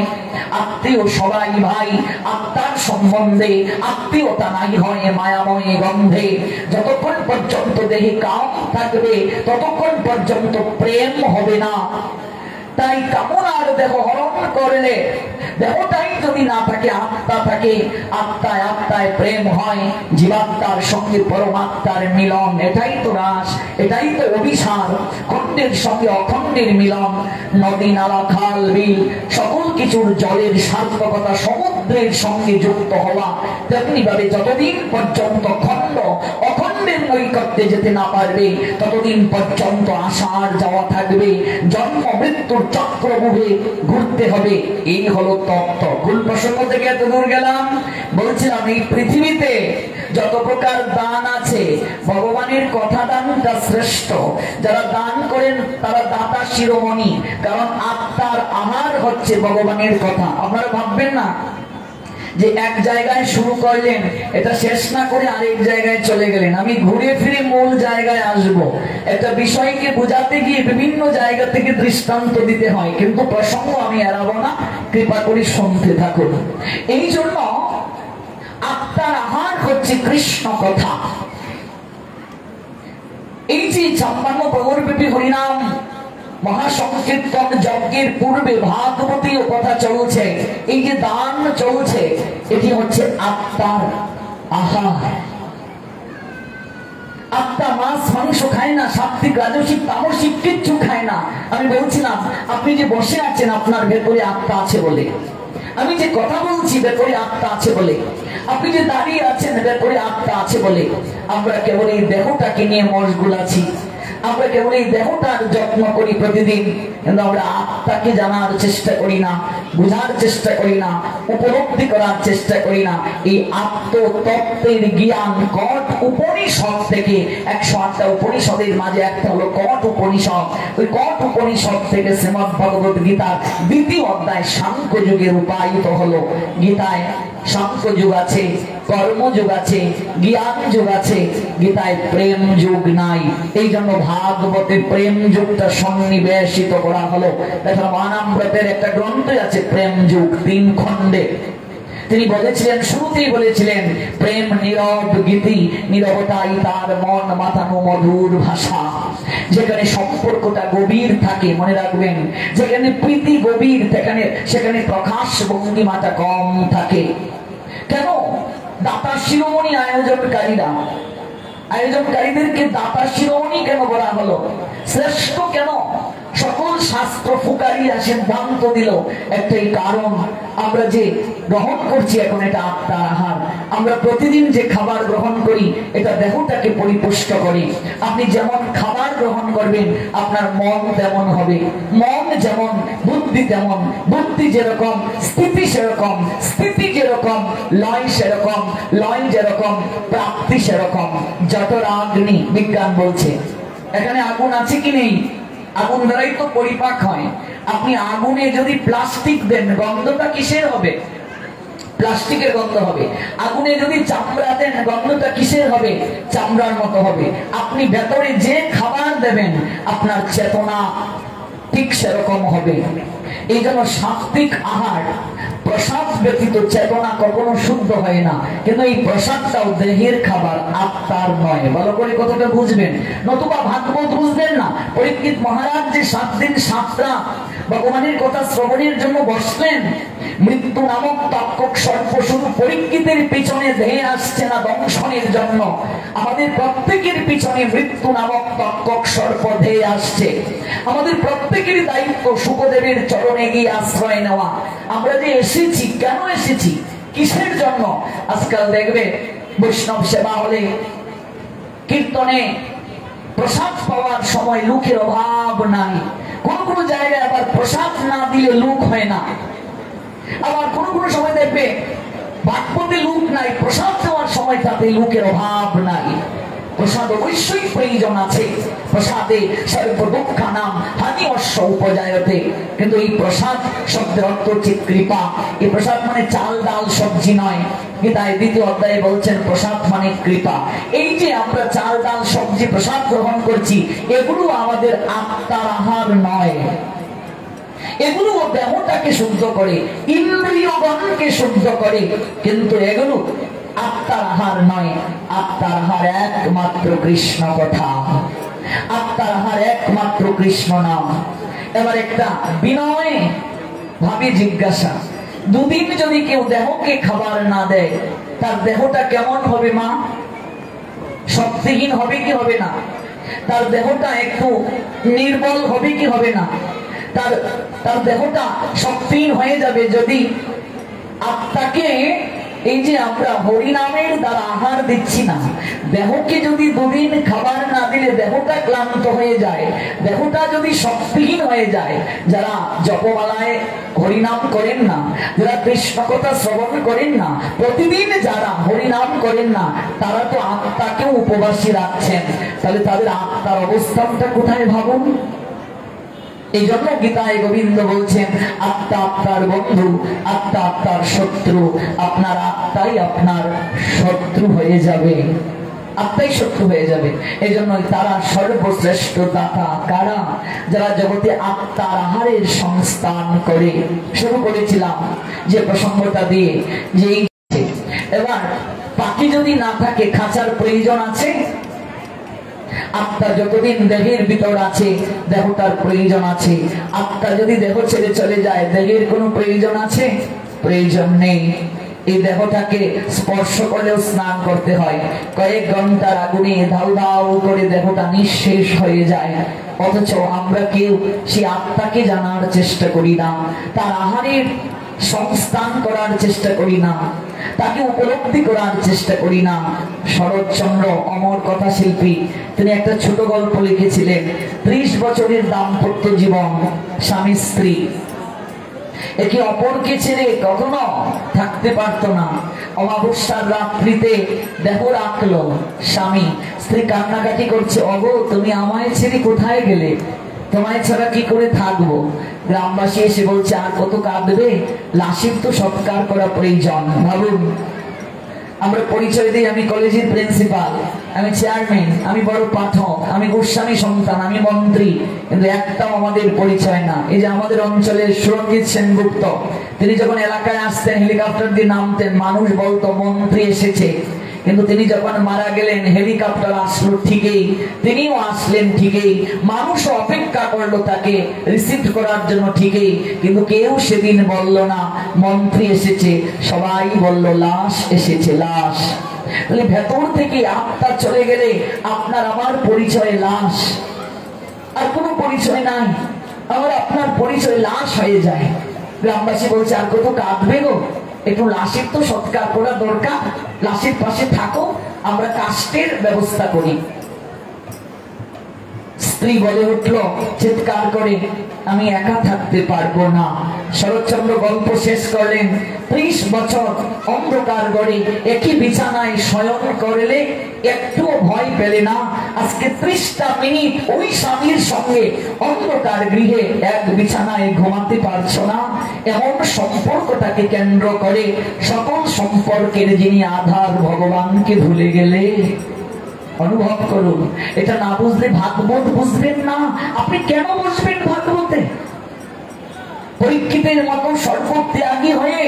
আত্মীয় সবাই ভাই, আত্মার সম্বন্ধে আত্মীয়তা নাই হয় মায়াময় গন্ধে। যতক্ষণ পর্যন্ত দেহে কাম থাকবে ততক্ষণ পর্যন্ত প্রেম হবে না। তাই কামনার দেহ হরণ করলে দেহটাই যদি না থাকে, আত্মা থাকে, আত্মায় আত্মায় প্রেম হয়, জীবাত্মার সঙ্গে পরমাত্মার মিলন। এটাই তো রাস, এটাই তো অভিসার, খণ্ডের সঙ্গে অখণ্ডের মিলন। নদী নালা খাল বিল সকল কিছুর জলের সার্থকতা, সমুদ্রের সঙ্গে যুক্ত হওয়া। তেমনি ভাবে যতদিন পর্যন্ত খণ্ড অখণ্ডের নৈকট্যে যেতে না পারবে ততদিন পর্যন্ত আসার যাওয়া থাকবে, জন্ম মৃত্যুর চক্রমুখে ঘুরতে হবে। এই হলো তত্ত্ব। কুল প্রসঙ্গ থেকে এত দূর গেলাম, বলছিলাম এই পৃথিবীতে যত প্রকার দান আছে ভগবানের কথা দানটা শ্রেষ্ঠ। যারা দান করেন তারা দাতা শিরোমণি, কারণ আত্মার আহার হচ্ছে ভগবানের কথা। আপনারা ভাববেন না যে এক জায়গায় শুরু করলেন, এটা শেষ না করে আরেক জায়গায় চলে গেলেন। আমি ঘুরে ফিরে মূল জায়গায় আসব। একটা বিষয়কে বোঝাতে গিয়ে বিভিন্ন জায়গা থেকে দৃষ্টান্ত দিতে হয়, কিন্তু প্রসঙ্গ আমি এড়াবো না, কৃপা করে শুনতে থাকুন। এই জন্য আত্মার আহার হচ্ছে কৃষ্ণ কথা। এই যে 56 প্রহরব্যাপী হরিনাম মহাসংকীর্তন যজ্ঞের পূর্বে ভাগবতীয় কথা চলছে, এই যে দান চলছে, এটি হচ্ছে আত্মার আহার। আত্মা মাছ মাংস খায় না, সাত্বিক রাজসিক তামসিক কিচ্ছু খায় না। আমি বলছিলাম আপনি যে বসে আছেন আপনার ভেতরে আত্মা আছে বলে, আমি যে কথা বলছি ভেতরে আত্মা আছে বলে, আপনি যে দাঁড়িয়ে আছেন ভেতরে আত্মা আছে বলে। আমরা কেবল এই দেহটাকে নিয়ে মশগুল আছি, আমরা কেবল এই দেহটার যত্ন করি প্রতিদিন, কিন্তু আমরা আত্মাকে জানার চেষ্টা করি না, বুঝার চেষ্টা করি না, উপলব্ধি করার চেষ্টা করি না। এই আত্মতত্ত্বের জ্ঞান কট উপনিষদ থেকে, 108টা উপনিষদের মাঝে একটা হলো কট উপনিষদ। ওই কট উপনিষদ থেকে শ্রীমদ্ ভগবত গীতার 2য় অধ্যায় সাংখ্য যুগে রূপায়িত হলো। গীতায় সাংখ্য যুগ আছে, কর্মযুগ আছে, জ্ঞান যুগ আছে, গীতায় প্রেম যুগ নাই। এই জন্য ভাগবতে প্রেম যুগটা সন্নিবেশিত করা হলো। দেখো মানামব্রতের একটা গ্রন্থ আছে প্রেম যুগ, 3 খণ্ডে। তিনি বলেছিলেন, শুরুতেই বলেছিলেন প্রেম নীরব গীতি, নীরবতাই তার মন মাতানো মধুর ভাষা। যেখানে সম্পর্কটা গভীর থাকে, মনে রাখবেন, যেখানে প্রীতি গভীর সেখানে প্রকাশ ভঙ্গিমাটা কম থাকে। কেন? দাতা শিরোমণি আয়োজনকারীদেরকে দাতা শিরোমণি কেন বলা হলো? শ্রেষ্ঠ কেন? সকল শাস্ত্র ফুকারিরা সিদ্ধান্ত দিল একটাই কারণ, আমরা যে গ্রহণ করছি এখন এটা আত্মার আহার। আমরা প্রতিদিন যে খাবার গ্রহণ করি এটা দেহটাকে পরিপুষ্ট করে। আপনি যেমন খাবার গ্রহণ করবেন আপনার মন তেমন হবে, মন যেমন বুদ্ধি তেমন, বুদ্ধি যেরকম স্থিতি সেরকম, স্থিতি যেরকম লয় সেরকম, লয় যেরকম প্রাপ্তি সেরকম। জঠরাগ্নি বিজ্ঞান বলছে, এখানে আগুন আছে কি নেই? আগুন দ্বারাই তো পরিপাক হয়। আপনি আগুনে যদি প্লাস্টিক দেন গন্ধটা কিসের হবে? প্লাস্টিকের গন্ধ হবে। আগুনে যদি চামড়া দেন গন্ধটা কিসের হবে? চামড়ার মতো হবে। আপনি ভেতরে যে খাবার দেবেন আপনার চেতনা ঠিক সেরকম হবে। এই জন্য সাত্বিক আহার, প্রসাদ ব্যতীত চেতনা কখনো শুদ্ধ হয় না। কিন্তু এই প্রসাদটাও দেহের খাবার, আত্মার নয়। ভালো করে কথাটা বুঝবেন, নতুবা ভাগবত বুঝবেন না। পরীক্ষিত মহারাজ যে 7 দিন 7 রাত ভগবানের কথা শ্রবণের জন্য বসলেন, মৃত্যু নামক তক্ষক সর্প শুধু পরীক্ষিতের পিছনে ধেয়ে আসছে না দংশনের জন্য, আমাদের প্রত্যেকের পিছনে মৃত্যু নামক তক্ষক সর্প ধেয়ে আসছে। আমাদের প্রত্যেকের দায়িত্ব শুকদেবের চরণে গিয়ে আশ্রয় নেওয়া। আমরা যে এসেছি, কেন এসেছি, কিসের জন্য? আজকাল দেখবে বৈষ্ণব সেবা হলে কীর্তনে প্রসাদ পাওয়ার সময় লোকের অভাব নাই। কোন কোন জায়গায় আবার প্রসাদ না দিলে লোক হয় না। আবার কোন কোন সময় দেখবে ভাগবতে লোক নাই, প্রসাদ দেওয়ার সময় তাতে লোকের অভাব নাই। প্রসাদ অবশ্যই প্রয়োজন আছে, প্রসাদে সর্ব দুঃখ নাম হানি অশ্ব উপজায়তে। কিন্তু এই প্রসাদ শব্দের অর্থ হচ্ছে কৃপা। এই প্রসাদ মানে চাল ডাল সবজি নয়। গীতায় 2য় অধ্যায়ে বলছেন প্রসাদ মানে কৃপা। এই যে আমরা চাল ডাল সবজি প্রসাদ গ্রহণ করছি, এগুলো আমাদের আত্মার আহার নয়। এগুলো দেহটাকে শুদ্ধ করে, ইন্দ্রিয়গণকে শুদ্ধ করে, কিন্তু এগুলো আত্মার আহার নয়। আত্মার আহার একমাত্র কৃষ্ণ কথা, আত্মার আহার একমাত্র কৃষ্ণ নাম। এবার একটা বিনয় ভাবে জিজ্ঞাসা, দুদিন যদি কেউ দেহকে খাবার না দেয়, তার দেহটা কেমন হবে মা? শক্তিহীন হবে কি হবে না? তার দেহটা একটু নির্বল হবে কি হবে না? তার দেহটা শক্তিহীন হয়ে যাবে যদি আত্মাকে এই যে আমরা হরিনামের দ্বারা আহার দিচ্ছি না, দেহকে যদি দুদিন খাবার না দিলে দেহটা ক্লান্ত হয়ে যায়, দেহটা যদি শক্তিহীন হয়ে যায়। যারা জপমালায় হরিনাম করেন না, যারা কৃষ্ণ কথা শ্রবণ করেন না, প্রতিদিন যারা হরিনাম করেন না, তারা তো আত্মাকেও উপবাসী রাখছেন। তাহলে তাদের আত্মার অবস্থানটা কোথায় ভাবুন। এই জন্য গীতায় গোবিন্দ বলছেন, আত্মা আত্মার বন্ধু, আত্মা আত্মার শত্রু। আপনার আত্মাই আপনার শত্রু হয়ে যাবে, আত্মাই শত্রু হয়ে যাবে। এই জন্যই তারা সর্বশ্রেষ্ঠ দাতা কারা? যারা জগতে আত্মার আহারের সংস্থান করে। শুরু করেছিলাম যে প্রসঙ্গটা দিয়ে, যে এবার পাখি যদি না থাকে, খাঁচার প্রয়োজন আছে? আত্মা যতদিন দেহের ভিতর আছে, দেহটার প্রয়োজন আছে। আত্মা যদি দেহ ছেড়ে চলে যায়, দেহের কোনো প্রয়োজন আছে? প্রয়োজন নেই। এই দেহটাকে স্পর্শ করলেও স্নান করতে হয়, কয়েক ঘন্টার আগুনে ধাউ ধাউ করে দেহটা নিঃশেষ হয়ে যায়। অথচ আমরা কেউ সেই আত্মাকে জানার চেষ্টা করি না, তার আহারের সংস্থান করার চেষ্টা করি না, তাকে উপলব্ধি করার চেষ্টা করি না। শরৎচন্দ্র অমর কথা শিল্পী, তিনি একটা ছোট গল্প লিখেছিলেন। 30 বছরের দাম্পত্য জীবন, স্বামী স্ত্রী একে অপরকে ছেড়ে কখনো থাকতে পারতো না। অমাবস্যার রাত্রিতে দেহ রাখলো স্বামী, স্ত্রী কান্নাকাটি করছে, অগো তুমি আমায় ছেড়ে কোথায় গেলে? তোমায় ছাড়া কি করে থাকবো? গ্রামবাসী এসে বলছে, আর কত কাঁদবে, লাশের তো সৎকার করা প্রয়োজন। ভাবুন, আমরা পরিচয় দিই, আমি কলেজের প্রিন্সিপাল, আমি চেয়ারম্যান, আমি বড় পাঠক, আমি গোস্বামী সন্তান, আমি মন্ত্রী, কিন্তু একটাও আমাদের পরিচয় না। এই যে আমাদের অঞ্চলের সুরঞ্জিত সেনগুপ্ত, তিনি যখন এলাকায় আসতেন হেলিকপ্টার দিয়ে নামতেন, মানুষ বলতো মন্ত্রী এসেছে। কিন্তু তিনি যখন মারা গেলেন, হেলিকপ্টার আসলো ঠিকই, তিনিও আসলেন ঠিকই, মানুষ অপেক্ষা করলো তাকে রিসিভ করার জন্য ঠিকই, কিন্তু কেউ সেদিন বলল না মন্ত্রী এসেছে, সবাই বলল লাশ এসেছে, লাশ। তাহলে ভেতর থেকে আত্মা চলে গেলে আপনার আমার পরিচয় লাশ, আর কোনো পরিচয় নাই। আমার আপনার পরিচয় লাশ হয়ে যায়। গ্রামবাসী বলছে, আর কত কাঁদবে গো, একটু লাশের তো সৎকার করা দরকার, লাশের পাশে থাকো, আমরা কাষ্টের ব্যবস্থা করি। স্ত্রী বলে উঠলো চিৎকার করে, আমি একা থাকতে পারবো না। শরৎচন্দ্র গল্প শেষ করলেন, 30 বছর অন্ধকার গড়ে একই বিছানায় শয়ন করলে একটু ভয় পেলে না। আজকে 30টা মিনিট ওই স্বামীর সঙ্গে অন্ধকার গৃহে এক বিছানায় ঘুমাতে পারছো না। এমন সম্পর্কটাকে কেন্দ্র করে সকল সম্পর্কের যিনি আধার, ভগবানকে ভুলে গেলে। অনুভব করুন, এটা না বুঝলে ভাগবত বুঝবেন না। আপনি কেন বসবেন ভাগবতে? পরীক্ষিতের মতো সর্বত্যাগী হয়ে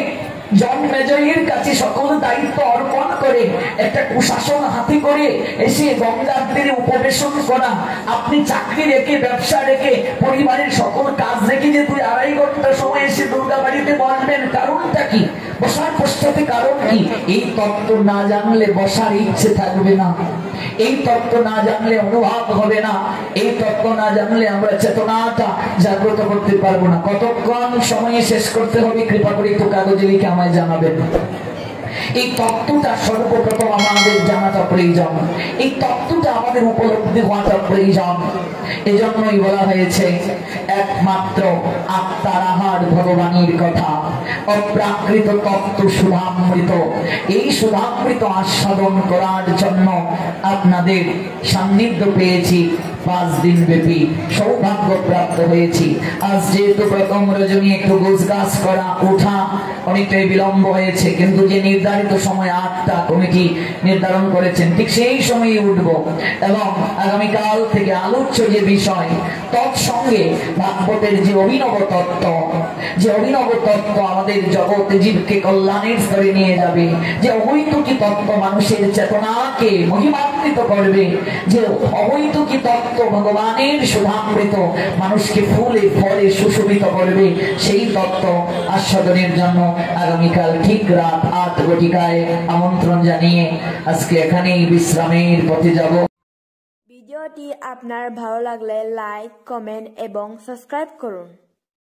জন্মেজয়ের কাছে সকল দায়িত্ব অর্পণ করে একটা কুশাসন হাতে করে এসে গঙ্গার তীরে উপবেশন করা। আপনি চাকরি রেখে, ব্যবসা রেখে, পরিবারের সকল কাজ রেখে যে 2-2.5 ঘন্টা সময় এসে দুর্গা বাড়িতে বসবেন, কারণটা কি? বসার পশ্চাতে কারণ কি? এই তত্ত্ব না জানলে বসার ইচ্ছে থাকবে না, এই তত্ত্ব না জানলে অনুভব হবে না, এই তত্ত্ব না জানলে আমরা চেতনাটা জাগ্রত করতে পারবো না। কতক্ষণ সময়ে শেষ করতে হবে কৃপা করে একটু কাগজে লিখে আমায় জানাবেন। এই তত্ত্বটা সর্বপ্রথম আমাদের জানাটা প্রয়োজন, এই তত্ত্বটা আমাদের উপলব্ধি হওয়াটা প্রয়োজন। এজন্যই বলা হয়েছে একমাত্র আত্মার আহার ভগবানের কথা। অপ্রাকৃত তত্ত্ব সুধামৃত, এই সুধামৃত আস্বাদন করার জন্য আপনাদের সান্নিধ্য পেয়েছি। 5 দিন ব্যাপী সৌভাগ্য প্রাপ্ত হয়েছি। আজ যেহেতু প্রথম রজনী একটু গোছগাছ করা ওঠা অনেকটাই বিলম্ব হয়েছে, কিন্তু যে নির্ধারিত সময় 8টা কমিটি নির্ধারণ করেছেন ঠিক সেই সময়ই উঠব এবং আগামীকাল থেকে আলোচ্য যে বিষয় তৎসঙ্গে ভাগবতের যে অভিনব তত্ত্ব, যে অভিনব তত্ত্ব আমাদের জগৎ জীবকে কল্যাণের স্তরে নিয়ে যাবে, যে অবৈতুকী তত্ত্ব মানুষের চেতনাকে মহিমান্বিত করবে, যে অবৈতুকী তত্ত্ব ভগবানের সুধামৃত মানুষকে ফুলে ফলে সুশোভিত করবে, সেই তত্ত্ব আস্বাদনের জন্য আগামীকাল ঠিক রাত 8 ঘটিকায় আমন্ত্রণ জানিয়ে আজকে এখানেই বিশ্রামের পথে যাব।
ভিডিওটি আপনার ভালো লাগলে লাইক, কমেন্ট এবং সাবস্ক্রাইব করুন।